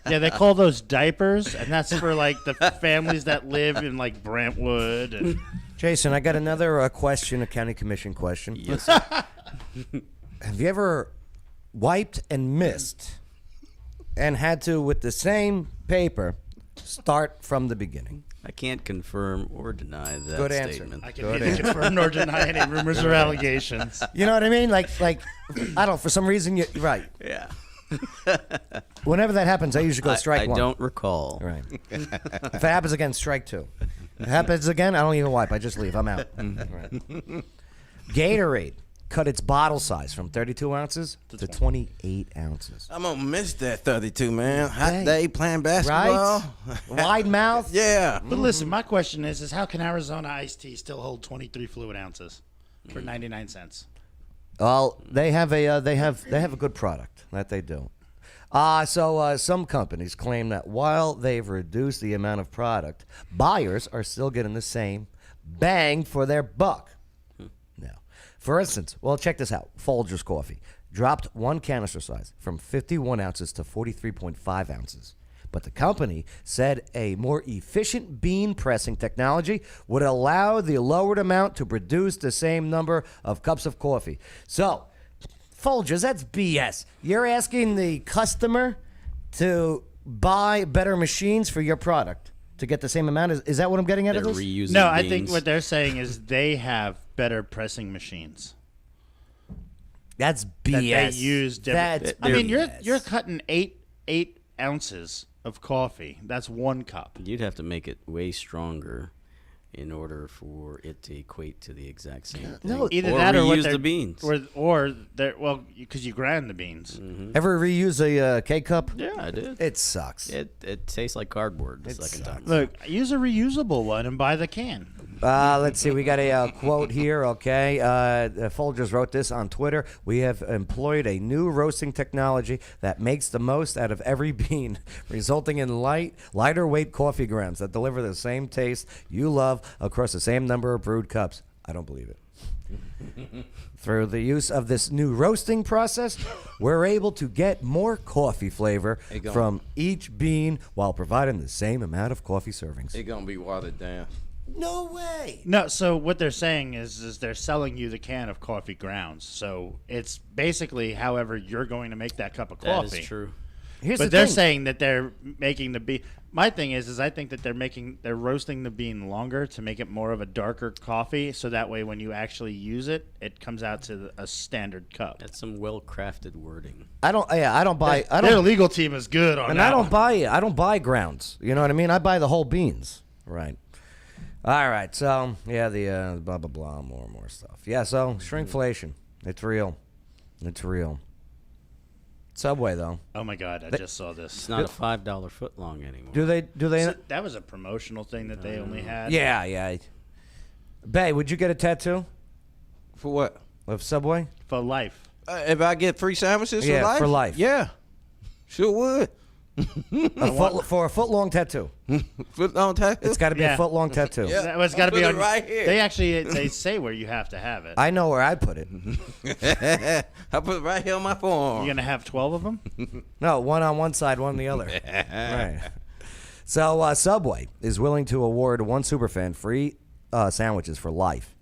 Yeah, they call those diapers, and that's for like the families that live in like Brentwood. And Jason, I got another question, a county commission question. Yes, sir. Have you ever wiped and missed and had to, with the same paper, start from the beginning? I can't confirm or deny that Good answer. statement. I can neither confirm nor deny any rumors or allegations. You know what I mean? Like I don't. For some reason, you're right. Yeah. Whenever that happens, I usually go strike one. I don't recall. Right. If it happens again, strike two. If it happens again, I don't even wipe. I just leave. I'm out. Right. Gatorade cut its bottle size from 32 ounces to 28 ounces. I'm gonna miss that 32, man. Hot day playing basketball. Right? Wide mouth. Yeah. But listen, my question is how can Arizona iced tea still hold 23 fluid ounces for 99 cents? Well, they have a good product that they do. So some companies claim that while they've reduced the amount of product, buyers are still getting the same bang for their buck. Now, for instance, well, check this out. Folgers Coffee dropped one canister size from 51 ounces to 43.5 ounces. But the company said a more efficient bean pressing technology would allow the lowered amount to produce the same number of cups of coffee. So, Folgers, that's BS. You're asking the customer to buy better machines for your product to get the same amount? Is that what I'm getting at? They're of this? reusing No, I beans. think what they're saying is they have better pressing machines. That's BS. That they use different. That's I mean, BS. you're cutting eight ounces of coffee. That's one cup. You'd have to make it way stronger in order for it to equate to the exact same thing. No, Either or that or what reuse they're- the beans. or they're because you grind the beans. Ever reuse a K-cup? Yeah, I did. It sucks. It tastes like cardboard the second time. Look, use a reusable one and buy the can. Let's see. We got a quote here, okay? Folgers wrote this on Twitter. We have employed a new roasting technology that makes the most out of every bean, resulting in lighter weight coffee grounds that deliver the same taste you love across the same number of brewed cups. I don't believe it. Through the use of this new roasting process, we're able to get more coffee flavor from each bean while providing the same amount of coffee servings. It's gonna be watered down. No way. No, so what they're saying is they're selling you the can of coffee grounds. So it's basically however you're going to make that cup of That coffee. is true. But they're saying that they're making the bean. My thing is I think that they're roasting the bean longer to make it more of a darker coffee, so that way when you actually use it, it comes out to a standard cup. That's some well-crafted wording. I don't buy. Their legal team is good on And that. I don't buy grounds. You know what I mean? I buy the whole beans. Right. All right. So yeah, the blah blah blah, more stuff. Yeah. So shrinkflation, it's real. It's real. Subway though. Oh my God! I just saw this. It's not a $5 footlong anymore. Do they? So that was a promotional thing that they only had. Yeah. Bay, would you get a tattoo For what? of Subway? For life. If I get free sandwiches Yeah, for life? for life. Yeah. Sure would. For a foot long tattoo. Foot long tattoo? It's got to be a foot long tattoo. Yeah. It's got to I'll be put on it right here. They say where you have to have it. I know where I put it. I put it right here on my forearm. You're gonna have 12 of them. No, one on one side, one on the other. Right. So Subway is willing to award one superfan free sandwiches for life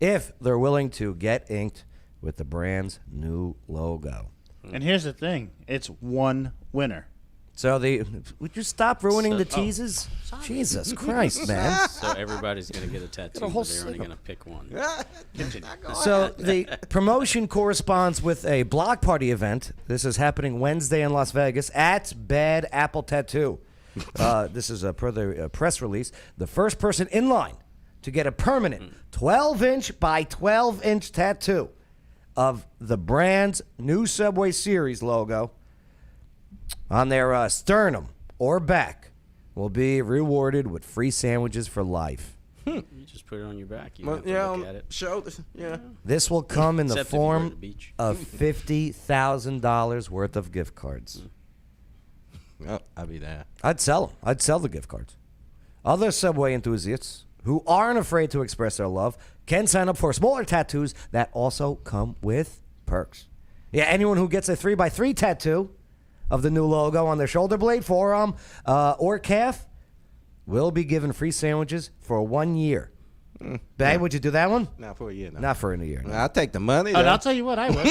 if they're willing to get inked with the brand's new logo. And here's the thing: it's one winner. So would you stop ruining the teases? Jesus Christ, man. So everybody's going to get a tattoo, whole but they're only going to pick one. So the promotion corresponds with a block party event. This is happening Wednesday in Las Vegas at Bad Apple Tattoo. This is per the press release. The first person in line to get a permanent 12-inch by 12-inch tattoo of the brand's new Subway Series logo on their sternum or back will be rewarded with free sandwiches for life. You just put it on your back. You don't have to look at it. Shoulders. Yeah. This will come in the Except if you were at the form beach. of $50,000 worth of gift cards. Oh, I'll be there. I'd sell them. I'd sell the gift cards. Other Subway enthusiasts who aren't afraid to express their love can sign up for smaller tattoos that also come with perks. Yeah, anyone who gets a 3x3 tattoo of the new logo on their shoulder blade, forearm, or calf will be given free sandwiches for 1 year. Babe, would you do that one? Not for a year. No. Not for a year. No. I'll take the money. And I'll tell you what, I would.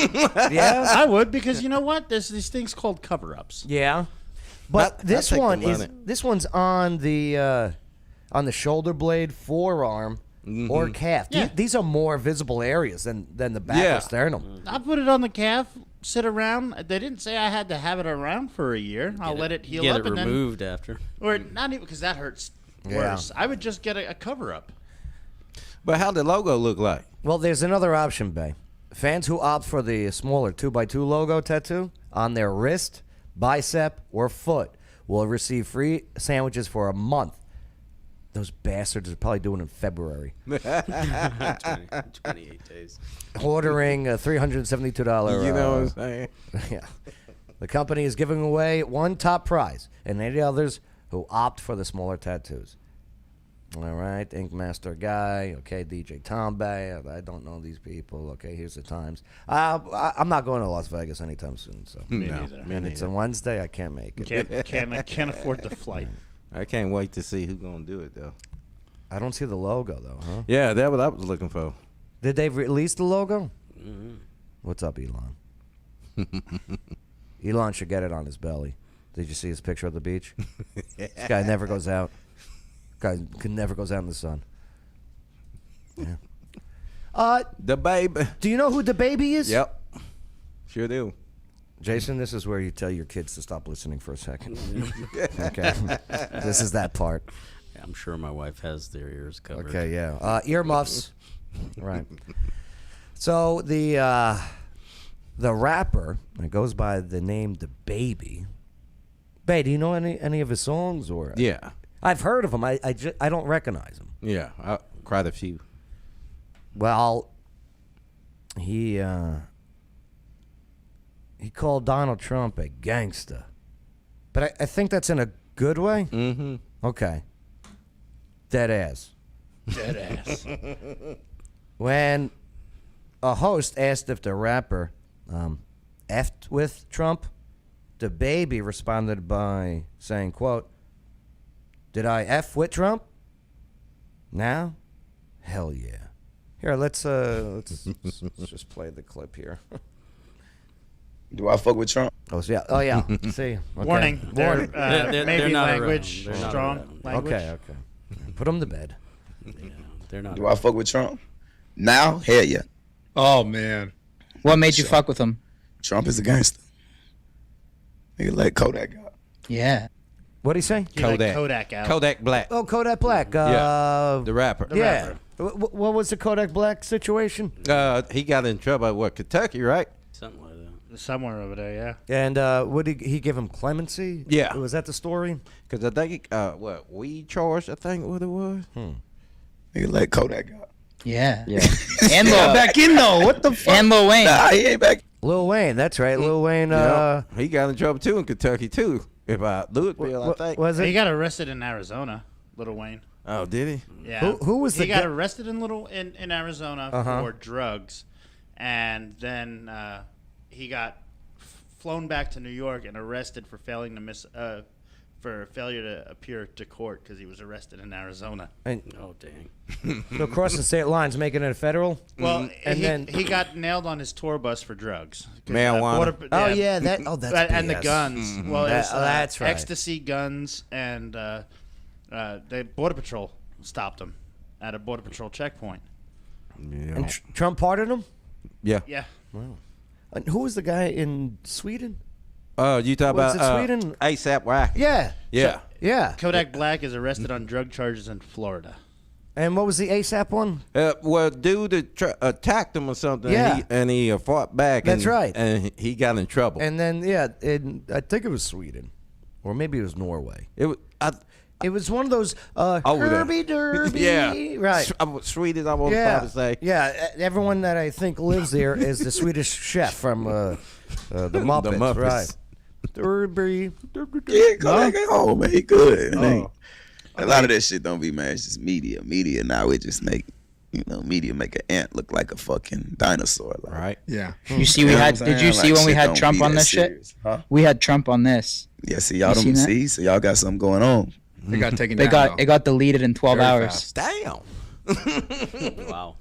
Yeah? I would, because you know what? There's these things called cover-ups. Yeah. But this take the one money. one's on the shoulder blade, forearm, or calf. Yeah. These are more visible areas than the back Yeah. or sternum. I'll put it on the calf, sit around. They didn't say I had to have it around for a year. I'll let it heal Get up it and removed after. or not even, because that hurts worse. I would just get a cover-up. But how the logo look like? Well, there's another option, Bay. Fans who opt for the smaller 2x2 logo tattoo on their wrist, bicep, or foot will receive free sandwiches for a month. Those bastards are probably doing it in February. 28 days. Ordering a $372. You know what I'm saying? Yeah. The company is giving away one top prize and any others who opt for the smaller tattoos. All right, Ink Master Guy. Okay, DJ Tombay. I don't know these people. Okay, here's the times. I'm not going to Las Vegas anytime soon. So Me neither. and it's a Wednesday. I can't make it. Can't afford the flight. I can't wait to see who's gonna do it though. I don't see the logo though, huh? Yeah, that's what I was looking for. Did they release the logo? What's up, Elon? Elon should get it on his belly. Did you see his picture of the beach? This guy never goes out. Guy never goes out in the sun. Yeah. The baby. Do you know who the baby is? Yep. Sure do. Jason, this is where you tell your kids to stop listening for a second. Okay. This is that part. Yeah, I'm sure my wife has their ears covered. Okay, yeah. Earmuffs. Right. So the rapper, it goes by the name The Baby. Bae, do you know any of his songs? Or Yeah. I've heard of him. I don't recognize him. Yeah. I cried a few. Well, he called Donald Trump a gangster. But I think that's in a good way. Mm-hmm. Okay. Dead ass. Dead ass. When a host asked if the rapper effed with Trump, The Baby responded by saying, quote, "Did I F with Trump? Now? Hell yeah." Here, let's just play the clip here. Do I fuck with Trump? Oh yeah. See, okay. Warning. Warning. They're Maybe not language, around. They're not strong around. language. Okay. Put him to bed. Yeah, they're not. Do I fuck with Trump? Now? Hell yeah. Oh man, what made you fuck with him? Trump is a gangster. Nigga like Kodak out. Yeah. What'd he say? He let Kodak. Kodak out. Kodak Black. Oh, Kodak Black. Yeah. The rapper. Yeah. What was the Kodak Black situation? He got in trouble at Kentucky, right? Something like that. Somewhere over there, yeah. And would he give him clemency? Yeah. Was that the story? Because I think, weed charge, I think what it was. Nigga like Kodak out. Yeah. Yeah. And Yeah, Lil back in though. What the fuck? and Lil Wayne. Nah, he ain't back. Lil Wayne, that's right. Lil Wayne. Yeah. He got in trouble too in Kentucky too. If Louisville, I think. Was He it? got arrested in Arizona, Lil Wayne. Oh, did he? Yeah. Who was the He got guy- arrested in Arizona for drugs, and then he got flown back to New York and arrested for failing to for failure to appear to court because he was arrested in Arizona. And Oh, dang. so crossing state lines, making it a federal. Well, And then- he got nailed on his tour bus for drugs. 'Cause, Marijuana. Oh yeah, that's and the BS. guns. Well, it was, that's right. ecstasy guns, and the Border Patrol stopped him at a Border Patrol checkpoint. Yeah. And Trump pardoned him. Yeah. Yeah. And who was the guy in Sweden? You talk Was about it Sweden? ASAP Rocky. Yeah. Yeah. Yeah. Kodak Black is arrested on drug charges in Florida. And what was the ASAP one? Well, dude attacked him or something. Yeah. And he fought back. That's right. And he got in trouble. And then I think it was Sweden, or maybe it was Norway. It was one of those Herbie Derby. Yeah. Right. Swedish, I want to say. Yeah. Everyone that I think lives there is the Swedish chef from the Muppets. Right. Derby. Yeah, Kodak ain't home, man. He good. A lot of that shit don't be, man. It's just media. Media now, it just make, media make an ant look like a fucking dinosaur. Like. Right. Yeah. You see, did you see when we had Trump on this shit? Huh? We had Trump on this. Yeah, see, y'all don't seen that? see, so y'all got something going on. It got taken It down. got deleted in 12 Very hours. fast. Damn. Wow.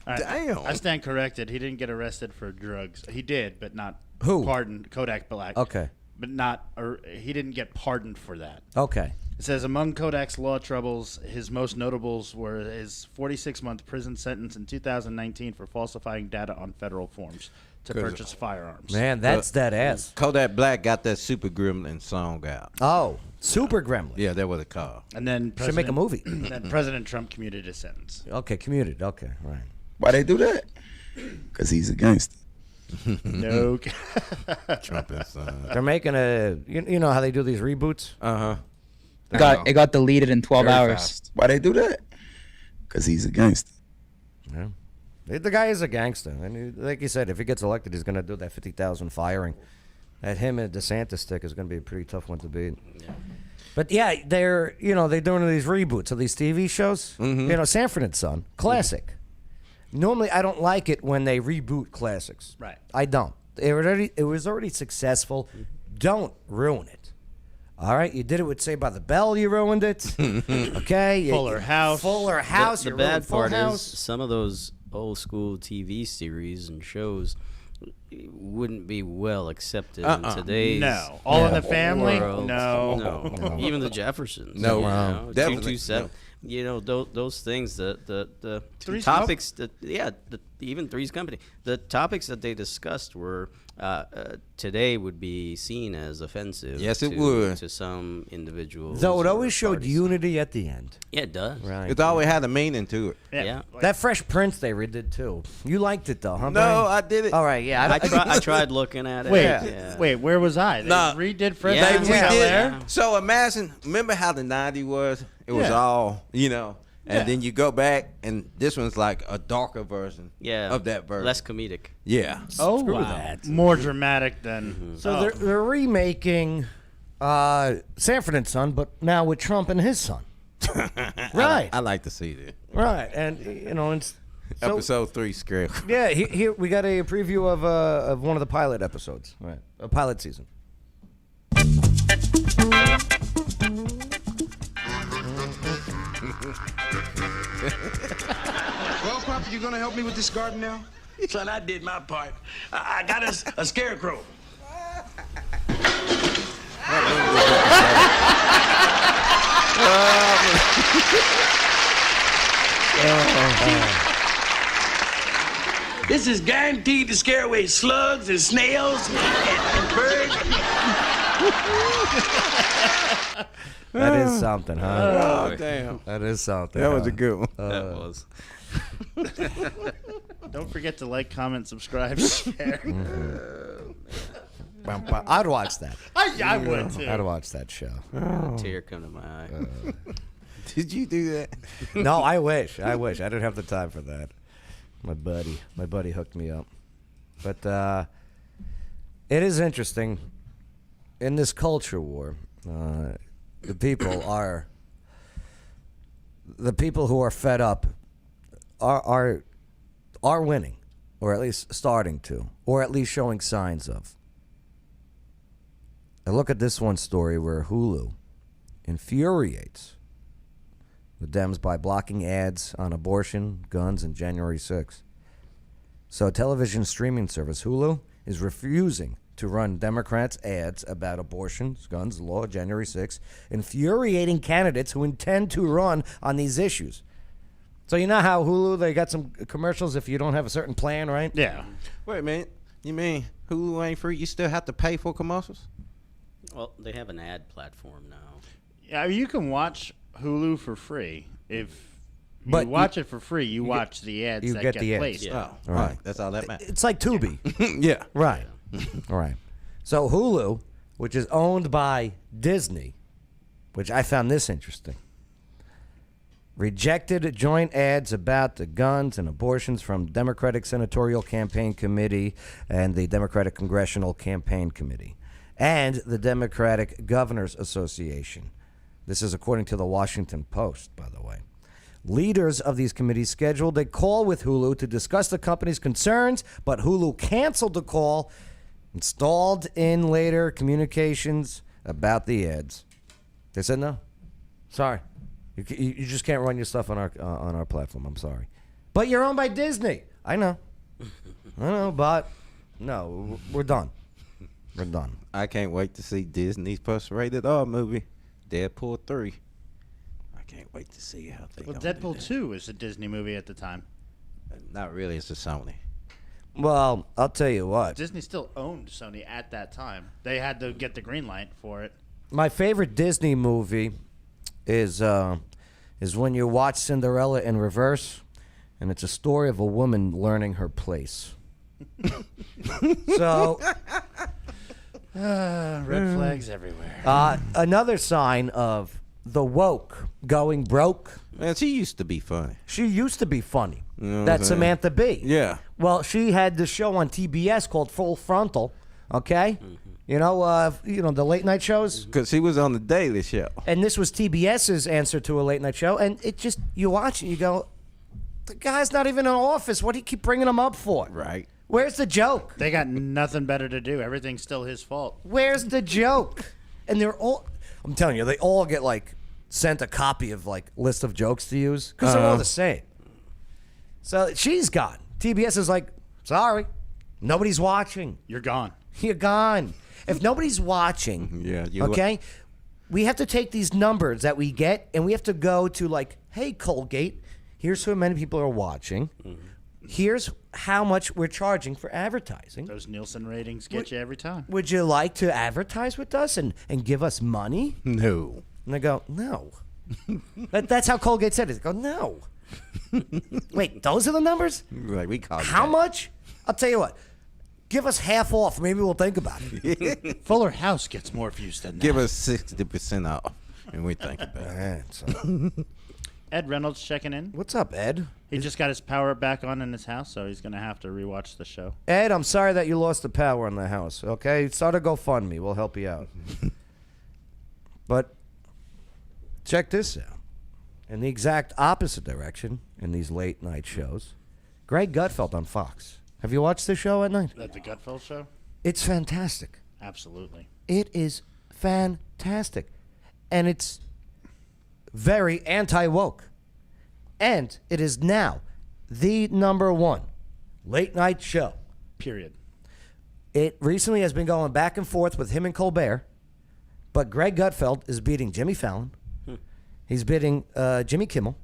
Damn. I stand corrected. He didn't get arrested for drugs. He did, but not Who? pardoned. Kodak Black. Okay. But not, or he didn't get pardoned for that. Okay. It says among Kodak's law troubles, his most notables were his 46-month prison sentence in 2019 for falsifying data on federal forms to purchase firearms. Man, that's dead ass. Kodak Black got that Super Gremlin song out. Oh, Super Gremlin. Yeah, that was a call. And then Should make a movie. Then President Trump commuted his sentence. Okay, commuted. Okay, right. Why they do that? Because he's a gangster. No. Trump and son. They're making a. You know how they do these reboots? It got deleted in 12 hours. Fast. Why they do that? Because he's a gangster. Yeah. The guy is a gangster, and like you said, if he gets elected, he's going to do that 50,000 firing. That him and DeSantis stick is going to be a pretty tough one to beat. Yeah. But yeah, they're doing these reboots of these TV shows. Mm-hmm. Sanford and Son, classic. Normally, I don't like it when they reboot classics. Right. I don't. It was already successful. Don't ruin it. All right, you did it with Saved by the Bell. You ruined it. Okay. Fuller House. Fuller House. The you bad ruined Full part House. is some of those old school TV series and shows wouldn't be well accepted in today's No. All in the Family? world. No. Even the Jeffersons. No. Definitely. Definitely. 227. Those things the Three's topics that even Three's Company, the topics that they discussed were today would be seen as offensive. Yes, it would. To some individuals. Though it or always showed parties. unity at the end. Yeah, it does. Right. It always had a meaning to it. Yeah. That Fresh Prince they redid too. You liked it though, huh? No, Brian? I did it. All right, yeah. I tried looking at it. Wait, Yeah. wait, where was I? They Nah. redid Fred Yeah. They Prinze Yeah. redid. Bel-Air? So imagine, remember how the 90s was? It was Yeah. all, and Yeah. then you go back, and this one's like a darker version Yeah. of that version. Less comedic. Yeah. Oh, Screw wow. that. More dramatic than... So they're remaking Sanford and Son, but now with Trump and his son. Right. I like to see that. Right, and it's so, Episode 3 scary. yeah. Here we got a preview of one of the pilot episodes. Right, a pilot season. Well, Papa, you gonna help me with this garden now? Son, I did my part. I got us a scarecrow. This is guaranteed to scare away slugs and snails and birds. That is something, huh? Oh, damn. That is something. That was a good one. That was. Don't forget to like, comment, subscribe, share. I'd watch that. I would too. I'd watch that show. A tear come to my eye. Did you do that? No, I wish. I didn't have the time for that. My buddy hooked me up. But it is interesting. In this culture war, the people who are fed up are winning, or at least starting to, or at least showing signs of. And look at this one story where Hulu infuriates the Dems by blocking ads on abortion, guns, and January 6th. So television streaming service Hulu is refusing to run Democrats' ads about abortions, guns, law, January 6th, infuriating candidates who intend to run on these issues. So you know how Hulu, they got some commercials if you don't have a certain plan, right? Yeah. Wait a minute. You mean Hulu ain't free? You still have to pay for commercials? Well, they have an ad platform now. Yeah, you can watch Hulu for free. If you But watch it for free, you watch the ads you that get get the ads. placed. Yeah. Oh, right. That's all that matters. It's like Tubi. Yeah. Right. All right. So Hulu, which is owned by Disney, which I found this interesting, rejected joint ads about the guns and abortions from Democratic Senatorial Campaign Committee and the Democratic Congressional Campaign Committee and the Democratic Governors Association. This is according to the Washington Post, by the way. Leaders of these committees scheduled a call with Hulu to discuss the company's concerns, but Hulu canceled the call, installed in later communications about the ads. They said no. Sorry. You just can't run your stuff on our platform. I'm sorry, but you're owned by Disney. I know, but no, we're done. We're done. I can't wait to see Disney's first rated R movie, Deadpool 3. I can't wait to see how they. Well, Deadpool 2 is a Disney movie at the time. Not really. It's a Sony. Well, I'll tell you what. Disney still owned Sony at that time. They had to get the green light for it. My favorite Disney movie is when you watch Cinderella in reverse, and it's a story of a woman learning her place. So, red flags everywhere. Another sign of the woke going broke. Man, she used to be funny. She used to be funny. You know what That's I'm saying? Samantha Bee. Yeah. Well, she had this show on TBS called Full Frontal. Okay. You know, the late night shows. Because she was on the Daily Show. And this was TBS's answer to a late night show. And it just, you watch it, you go, the guy's not even in office. What do you keep bringing him up for? Right. Where's the joke? They got nothing better to do. Everything's still his fault. Where's the joke? And they're all, I'm telling you, they all get sent a copy of list of jokes to use because they're all the same. So she's gone. TBS is like, sorry, nobody's watching. You're gone. You're gone. If nobody's watching, okay, we have to take these numbers that we get and we have to go to hey, Colgate, here's how many people are watching. Here's how much we're charging for advertising. Those Nielsen ratings get you every time. Would you like to advertise with us and give us money? No. And they go, no. That's how Colgate said it. They go, no. Wait, those are the numbers? We call How much? I'll tell you what. Give us half off. Maybe we'll think about it. Fuller House gets more views than that. Give us 60% off, and we think about it. Ed Reynolds checking in. What's up, Ed? He just got his power back on in his house, so he's going to have to rewatch the show. Ed, I'm sorry that you lost the power in the house, okay? Start a GoFundMe. We'll help you out. But check this out. In the exact opposite direction, in these late night shows, Greg Gutfeld on Fox. Have you watched this show at night? The Gutfeld show? It's fantastic. Absolutely. It is fantastic. And it's very anti-woke. And it is now the #1 late night show. Period. It recently has been going back and forth with him and Colbert, but Greg Gutfeld is beating Jimmy Fallon. He's beating Jimmy Kimmel.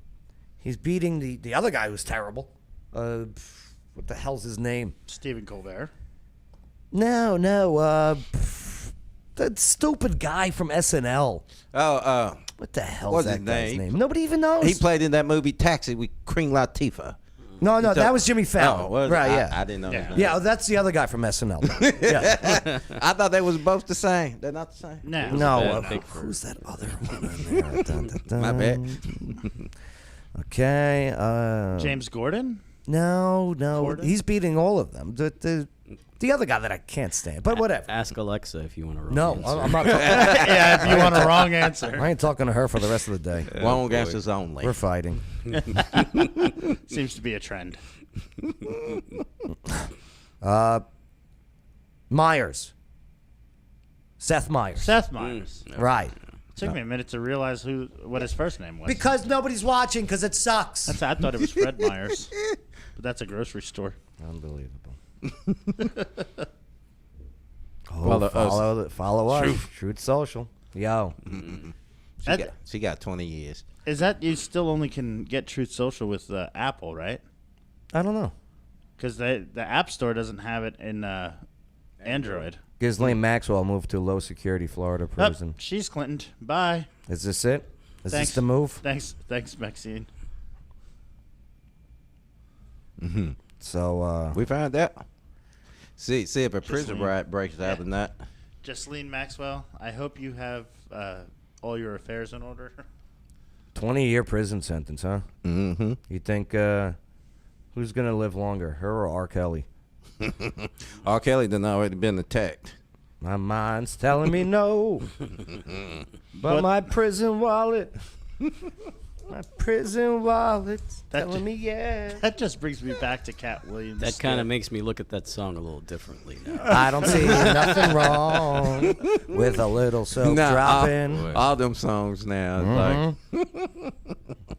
He's beating the other guy who's terrible. What the hell's his name? Stephen Colbert. No. That stupid guy from SNL. What the hell's that guy's name? Nobody even knows. He played in that movie Taxi with Queen Latifah. No, that was Jimmy Fallon. Oh, right, yeah. I didn't know. Yeah, that's the other guy from SNL. Yeah. I thought they was both the same. They're not the same. No. Who's that other one in there? Dun, dun, dun. My bad. Okay. James Gordon? No. Gordon? He's beating all of them. The other guy that I can't stand, but whatever. Ask Alexa if you want a wrong No, answer. I'm not. Yeah, if you want a wrong answer. I ain't talking to her for the rest of the day. Wrong answers only. We're fighting. Seems to be a trend. Myers. Seth Meyers. Seth Meyers. Right. Took me a minute to realize what his first name was. Because nobody's watching, because it sucks. I thought it was Fred Myers. But that's a grocery store. Unbelievable. Follow us. Truth Social. Yo. She got 20 years. Is that you still only can get Truth Social with Apple, right? I don't know. Because the App Store doesn't have it in Android. Ghislaine Maxwell moved to low security Florida prison. She's Clinton. Bye. Is this it? Is Thanks. this the move? Thanks, Maxine. Mm-hmm. So we found out. See if a prison riot breaks out or not. Ghislaine Maxwell, I hope you have all your affairs in order. 20-year prison sentence, huh? Mm-hmm. You think who's gonna live longer, her or R. Kelly? R. Kelly done already been attacked. My mind's telling me no, but my prison wallet. My prison wallet's telling me yeah. That just brings me back to Cat Williams. That kind of makes me look at that song a little differently now. I don't see nothing wrong with a little soap dropping. All them songs now. Like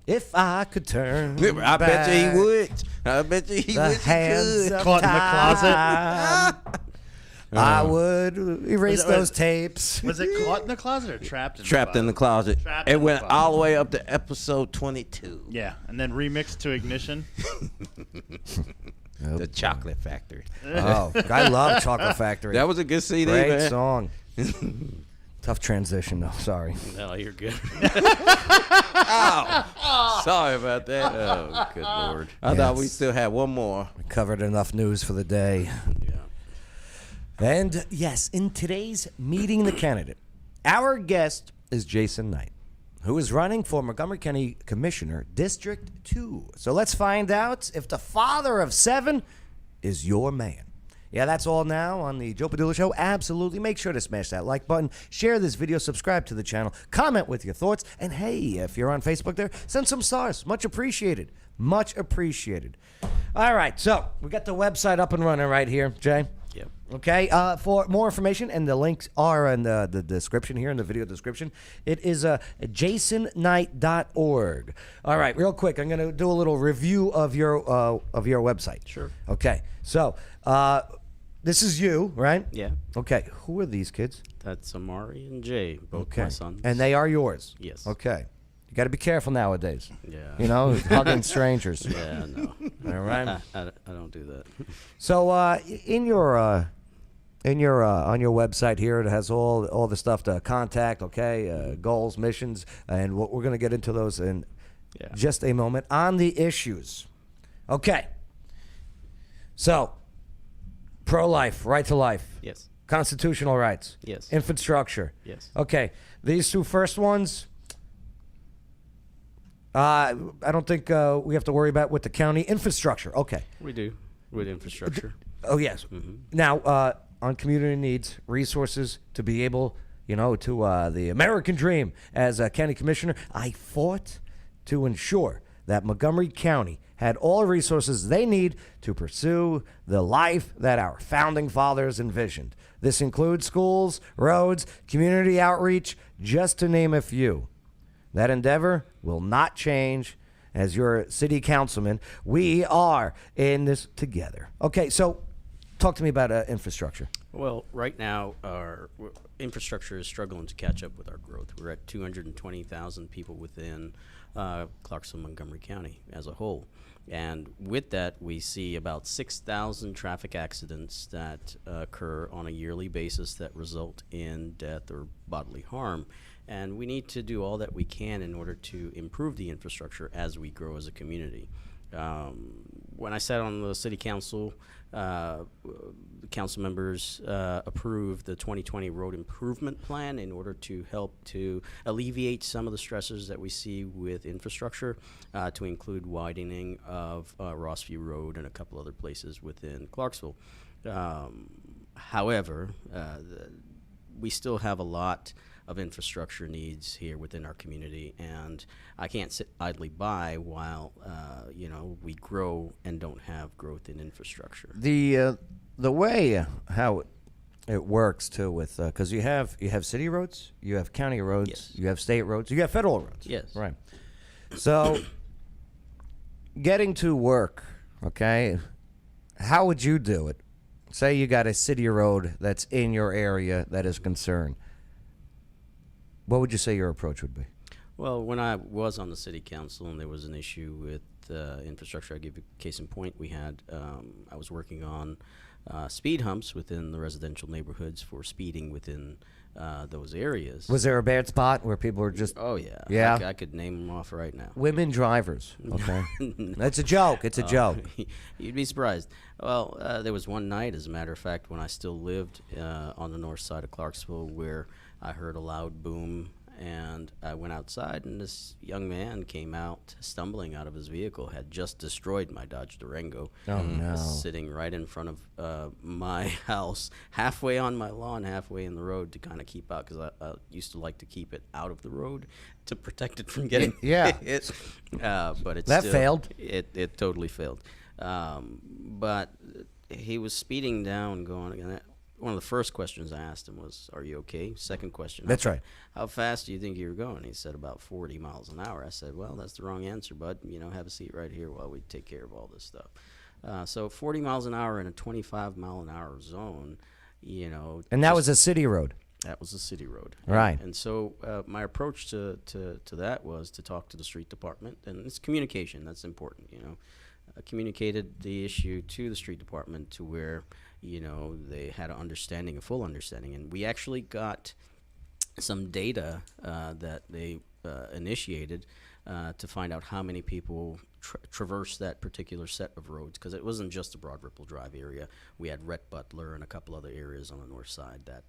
If I could turn I bet you he would. I bet you he the would. hands of Caught in the time, I would erase those tapes. Was it caught in the closet or trapped in Trapped the in the closet. Trapped It in the went closet. all the way up to episode 22. Yeah, and then remixed to Ignition. The Chocolate Factory. Oh, I love Chocolate Factory. That was a good CD, Great man. song. Tough transition, though. Sorry. No, you're good. Ow. Sorry about that. Oh, good Lord. I thought we still had one more. We covered enough news for the day. Yeah. And yes, in today's Meeting the Candidate, our guest is Jason Knight, who is running for Montgomery County Commissioner, District 2. So let's find out if the father of 7 is your man. Yeah, that's all now on the Joe Padula Show. Absolutely. Make sure to smash that like button, share this video, subscribe to the channel, comment with your thoughts, and hey, if you're on Facebook there, send some stars. Much appreciated. Much appreciated. All right, so we got the website up and running right here, Jay. Yep. Okay, for more information, and the links are in the description here, in the video description. It is jasonknight.org. All right, real quick, I'm going to do a little review of your website. Sure. Okay, so this is you, right? Yeah. Okay, who are these kids? That's Amari and Jay, both my sons. And they are yours? Yes. Okay. You got to be careful nowadays. Yeah. You know, hugging strangers. Yeah, no. All right. I don't do that. So on your website here, it has all the stuff to contact. Okay, goals, missions, and we're going to get into those in just a moment. On the issues, okay. So, pro-life, right to life. Yes. Constitutional rights. Yes. Infrastructure. Yes. Okay, these two first ones. I don't think we have to worry about with the county infrastructure. Okay. We do with infrastructure. Oh, yes. Mm-hmm. Now, on community needs, resources to be able, to the American dream. As a county commissioner, I fought to ensure that Montgomery County had all resources they need to pursue the life that our founding fathers envisioned. This includes schools, roads, community outreach, just to name a few. That endeavor will not change. As your city councilman, we are in this together. Okay, so talk to me about infrastructure. Well, right now, our infrastructure is struggling to catch up with our growth. We're at 220,000 people within Clarksville, Montgomery County as a whole. And with that, we see about 6,000 traffic accidents that occur on a yearly basis that result in death or bodily harm. And we need to do all that we can in order to improve the infrastructure as we grow as a community. When I sat on the city council, the council members approved the 2020 road improvement plan in order to help to alleviate some of the stressors that we see with infrastructure, to include widening of Rossview Road and a couple other places within Clarksville. However, we still have a lot of infrastructure needs here within our community, and I can't sit idly by while we grow and don't have growth in infrastructure. The way how it works too, with because you have city roads, you have county roads, Yes. you have state roads, you have federal roads. Yes. Right. So getting to work, okay, how would you do it? Say you got a city road that's in your area that is concerned. What would you say your approach would be? Well, when I was on the city council and there was an issue with infrastructure, I'll give you a case in point. We had, I was working on speed humps within the residential neighborhoods for speeding within those areas. Was there a bad spot where people were just... Oh, yeah. Yeah? I could name them off right now. Women drivers, okay? No. It's a joke. It's a joke. You'd be surprised. Well, there was one night, as a matter of fact, when I still lived on the north side of Clarksville, where I heard a loud boom, and I went outside, and this young man came out stumbling out of his vehicle, had just destroyed my Dodge Durango. Oh, no. Was sitting right in front of my house, halfway on my lawn, halfway in the road, to kind of keep out, because I used to like to keep it out of the road to protect it from getting hit. But it that still failed. It totally failed. But he was speeding down, going, one of the first questions I asked him was, "Are you okay?" Second question, That's right. How fast do you think you were going? He said about 40 miles an hour. I said, "Well, that's the wrong answer, bud. Have a seat right here while we take care of all this stuff." So 40 miles an hour in a 25 mile an hour zone, And that was a city road. That was a city road. Right. And so my approach to that was to talk to the street department, and it's communication. That's important, I communicated the issue to the street department to where, they had a full understanding. And we actually got some data that they initiated to find out how many people traverse that particular set of roads, because it wasn't just the Broad Ripple Drive area. We had Rhett Butler and a couple other areas on the north side that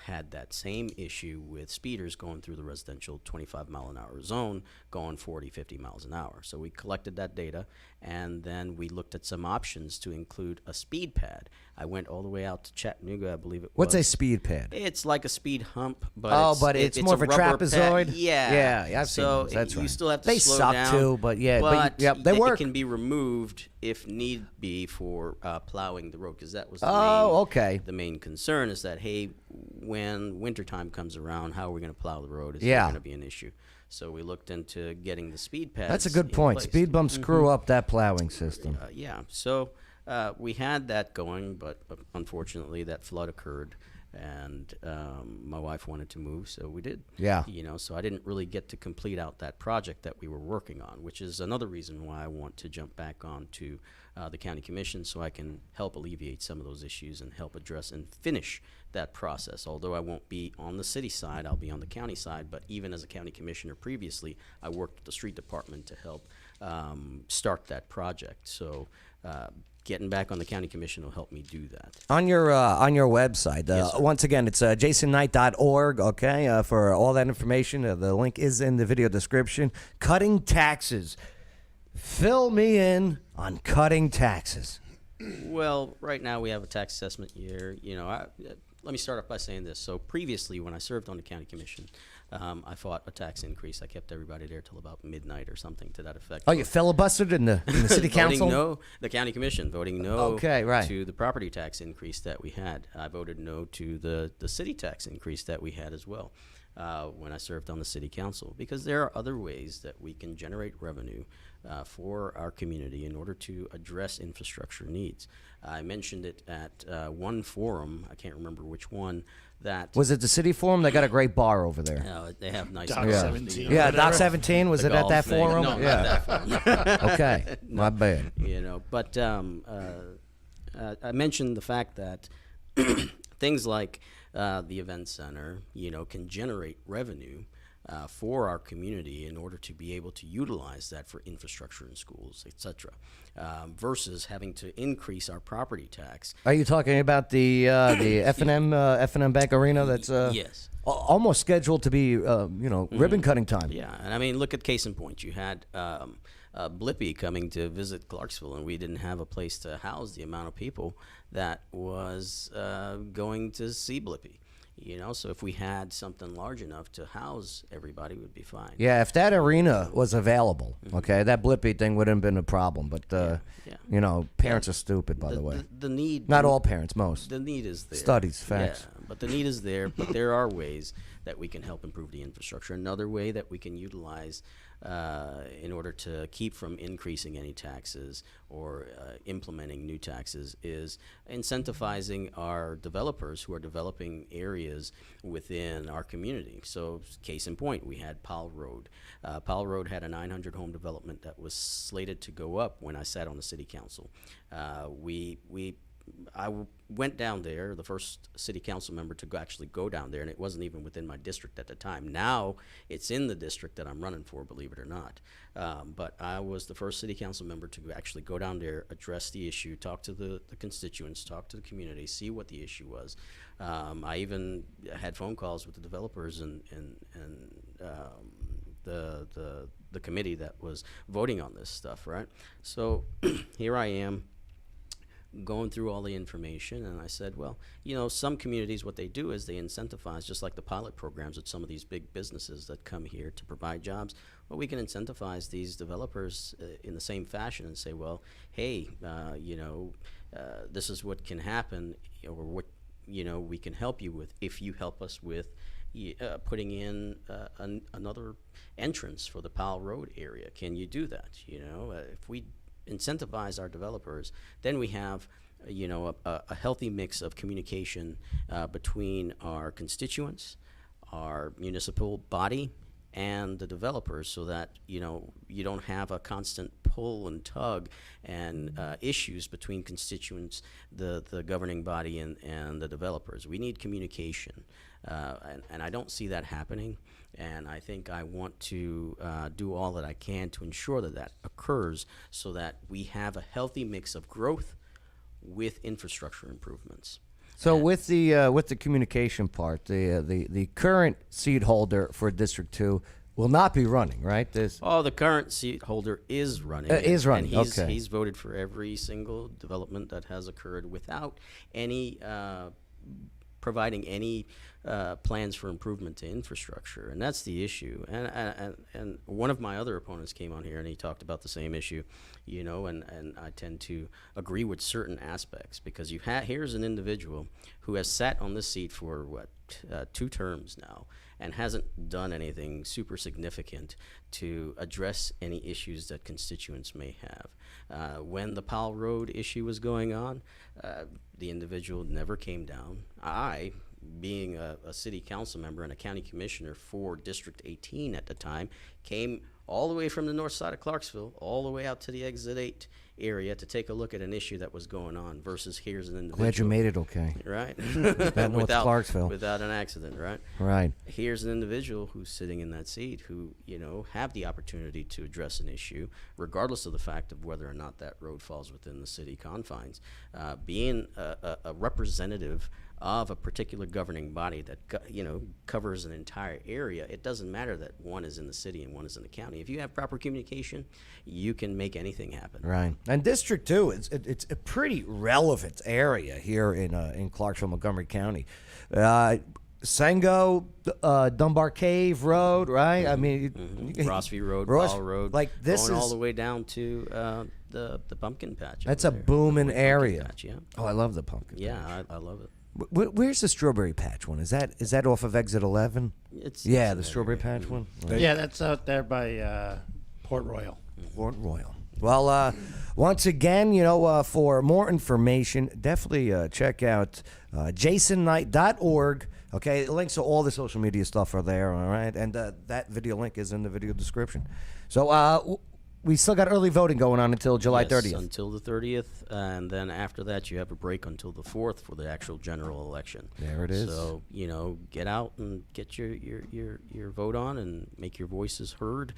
had that same issue with speeders going through the residential 25 mile an hour zone, going 40, 50 miles an hour. So we collected that data, and then we looked at some options to include a speed pad. I went all the way out to Chattanooga, I believe it was. What's a speed pad? It's like a speed hump, but it's more of a rubber trapezoid? pad. Yeah, I've seen those. That's you right. still have to They slow suck down. too, but they work. It can be removed if need be for plowing the road, because that was the main concern is that, hey, when wintertime comes around, how are we going to plow the road? Is that going to be an issue? So we looked into getting the speed pads. That's a good point. Place. Speed bumps screw up that plowing system. So we had that going, but unfortunately that flood occurred, and my wife wanted to move, so we did. Yeah. So I didn't really get to complete out that project that we were working on, which is another reason why I want to jump back onto the county commission, so I can help alleviate some of those issues and help address and finish that process. Although I won't be on the city side, I'll be on the county side. But even as a county commissioner previously, I worked with the street department to help start that project. So getting back on the county commission will help me do that. On your website, once again, it's jasonknight.org, okay, for all that information. The link is in the video description. Cutting taxes. Fill me in on cutting taxes. Well, right now we have a tax assessment year. Let me start off by saying this. So previously, when I served on the county commission, I fought a tax increase. I kept everybody there till about midnight or something to that effect. Oh, you filibustered in the city council? Voting no, the county commission voting no Okay, right. to the property tax increase that we had. I voted no to the city tax increase that we had as well when I served on the city council, because there are other ways that we can generate revenue for our community in order to address infrastructure needs. I mentioned it at one forum, I can't remember which one, that... Was it the city forum? They got a great bar over there. They have nice... Dock 17. Yeah, Dock 17. Was it at that thing. forum? No, yeah. not that forum. Okay, my bad. But I mentioned the fact that things like the event center, can generate revenue for our community in order to be able to utilize that for infrastructure in schools, etc., versus having to increase our property tax. Are you talking about the F&M Bank Arena that's yes, almost scheduled to be ribbon cutting time? Yeah, and I mean, look at case in point. You had Blippi coming to visit Clarksville, and we didn't have a place to house the amount of people that was going to see Blippi. So if we had something large enough to house everybody, would be fine. Yeah, if that arena was available, okay, that Blippi thing wouldn't have been a problem. But parents are stupid, by the way. The need, not all parents, most. The need is there. Studies, facts. Yeah, but the need is there. But there are ways that we can help improve the infrastructure. Another way that we can utilize in order to keep from increasing any taxes or implementing new taxes is incentivizing our developers who are developing areas within our community. So case in point, we had Powell Road. Powell Road had a 900-home development that was slated to go up when I sat on the city council. I went down there, the first city council member to actually go down there, and it wasn't even within my district at the time. Now it's in the district that I'm running for, believe it or not. But I was the first city council member to actually go down there, address the issue, talk to the constituents, talk to the community, see what the issue was. I even had phone calls with the developers and the committee that was voting on this stuff, right? So here I am, going through all the information, and I said, well, some communities, what they do is they incentivize, just like the pilot programs at some of these big businesses that come here to provide jobs. Well, we can incentivize these developers in the same fashion and say, well, hey, this is what can happen, or what we can help you with if you help us with putting in another entrance for the Powell Road area. Can you do that? If we incentivize our developers, then we have a healthy mix of communication between our constituents, our municipal body, and the developers, so that you don't have a constant pull and tug and issues between constituents, the governing body, and the developers. We need communication, and I don't see that happening. And I think I want to do all that I can to ensure that occurs, so that we have a healthy mix of growth with infrastructure improvements. So with the communication part, the current seat holder for District 2 will not be running, right? The current seat holder is running. And he's voted for every single development that has occurred without any providing any plans for improvement to infrastructure, and that's the issue. And one of my other opponents came on here and he talked about the same issue, and I tend to agree with certain aspects, because here's an individual who has sat on this seat for 2 terms now and hasn't done anything super significant to address any issues that constituents may have. When the Powell Road issue was going on, the individual never came down. I, being a city council member and a county commissioner for District 18 at the time, came all the way from the north side of Clarksville all the way out to the Exit 8 area to take a look at an issue that was going on, versus here's an individual. Glad you made it okay. Right. That North Clarksville. Without an accident, right? Right. Here's an individual who's sitting in that seat who, have the opportunity to address an issue, regardless of the fact of whether or not that road falls within the city confines. Being a representative of a particular governing body that covers an entire area, it doesn't matter that one is in the city and one is in the county. If you have proper communication, you can make anything happen. Right. And District 2, it's a pretty relevant area here in Clarksville, Montgomery County. Sengo, Dunbar Cave Road, right? I mean, Rossview Road, Powell Road, like this going all the way down to the pumpkin patch. That's a booming area. Patch, yeah. Oh, I love the pumpkin patch. Yeah, I love it. Where's the Strawberry Patch one? Is that off of Exit 11? It's the Strawberry Patch one. Right. Yeah, that's out there by Port Royal. Port Royal. Well, once again, for more information, definitely check out jasonnight.org. Okay, links to all the social media stuff are there, all right? And that video link is in the video description. So we still got early voting going on until July 30th. Until the 30th, and then after that you have a break until the 4th for the actual general election. There it is. So, get out and get your vote on and make your voices heard.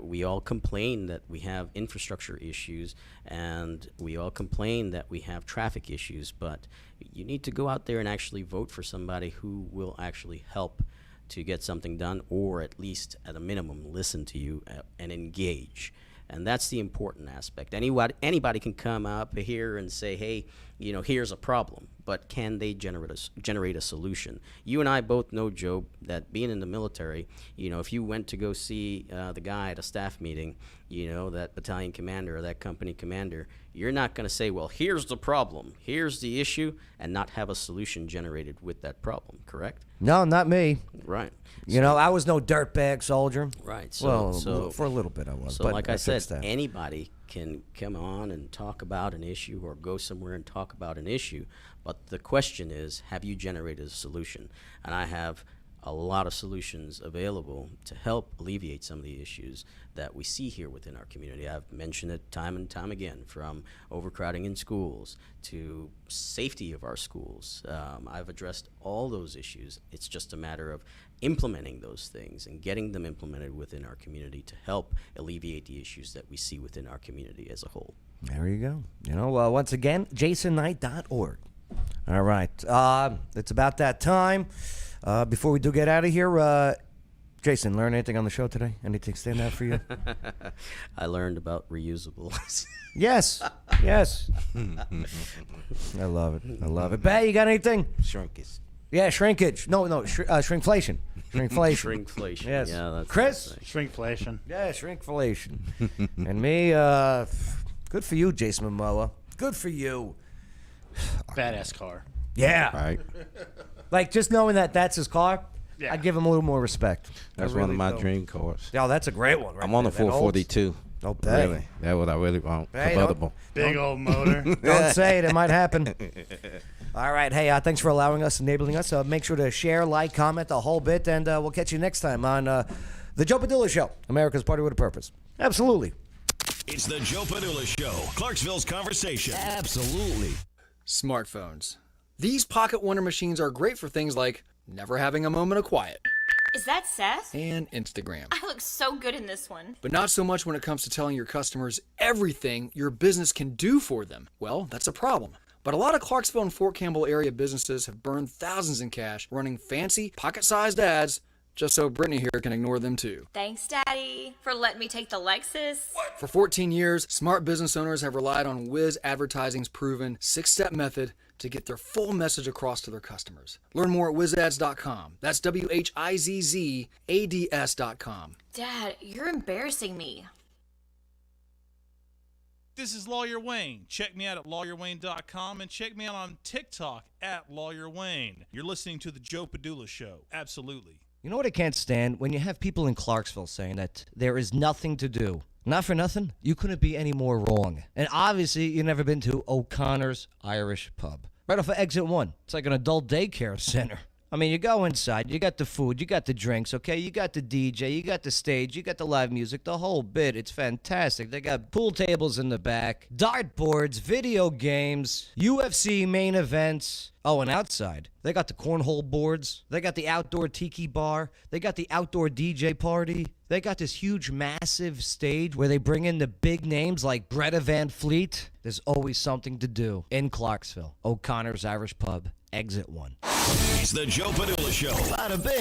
We all complain that we have infrastructure issues, and we all complain that we have traffic issues, but you need to go out there and actually vote for somebody who will actually help to get something done, or at least at a minimum listen to you and engage. And that's the important aspect. Anybody can come up here and say, hey, here's a problem, but can they generate a solution? You and I both know, Joe, that being in the military, if you went to go see the guy at a staff meeting, that battalion commander or that company commander, you're not going to say, well, here's the problem, here's the issue, and not have a solution generated with that problem, correct? No, not me. Right. I was no dirtbag soldier. Right. So for a little bit I was. So but like I said, that. anybody can come on and talk about an issue or go somewhere and talk about an issue. But the question is, have you generated a solution? And I have a lot of solutions available to help alleviate some of the issues that we see here within our community. I've mentioned it time and time again, from overcrowding in schools to safety of our schools. I've addressed all those issues. It's just a matter of implementing those things and getting them implemented within our community to help alleviate the issues that we see within our community as a whole. There you go. Once again, jasonnight.org. All right. It's about that time. Before we do get out of here, Jason, learn anything on the show today? Anything stand out for you? I learned about reusables. Yes. I love it. Bay, you got anything? Shrinkage. Yeah, shrinkage. No, shrinkflation. Shrinkflation. Yes. Yeah, that's Chris? Shrinkflation. Yeah, shrinkflation. And me, good for you, Jason Momoa. Good for you. Badass car. Yeah. Right. Like, just knowing that that's his car, Yeah. I'd give him a little more respect. That's I one of really my do. dream cars. Yeah, that's a great one. Right I'm on a there, that old- 442. Okay. Really. That's what I really want. Hey, Convertible. Big old motor. Don't say it. It might happen. All right. Hey, thanks for allowing us, enabling us. Make sure to share, like, comment the whole bit, and we'll catch you next time on The Joe Padula Show, America's Party with a Purpose. Absolutely. It's The Joe Padula Show, Clarksville's conversation. Absolutely. Smartphones. These pocket wonder machines are great for things like never having a moment of quiet Is that Seth? and Instagram. I look so good in this one. But not so much when it comes to telling your customers everything your business can do for them. Well, that's a problem. But a lot of Clarksville and Fort Campbell area businesses have burned thousands in cash running fancy, pocket-sized ads just so Brittany here can ignore them too. Thanks, Daddy, for letting me take the Lexus. For 14 years, smart business owners have relied on Wiz Advertising's proven 6-step method to get their full message across to their customers. Learn more at wizads.com. That's WHIZZADS.com. Dad, you're embarrassing me. This is Lawyer Wayne. Check me out at lawyerwayne.com and check me out on TikTok at Lawyer Wayne. You're listening to The Joe Padula Show. Absolutely. You know what I can't stand? When you have people in Clarksville saying that there is nothing to do. Not for nothing, you couldn't be any more wrong. And obviously, you've never been to O'Connor's Irish Pub. Right off of Exit 1. It's like an adult daycare center. I mean, you go inside, you got the food, you got the drinks, okay? You got the DJ, you got the stage, you got the live music, the whole bit. It's fantastic. They got pool tables in the back, dartboards, video games, UFC main events. Oh, and outside, they got the cornhole boards. They got the outdoor tiki bar. They got the outdoor DJ party. They got this huge, massive stage where they bring in the big names like Greta Van Fleet. There's always something to do in Clarksville. O'Connor's Irish Pub, Exit 1. It's The Joe Padula Show. Bada bing.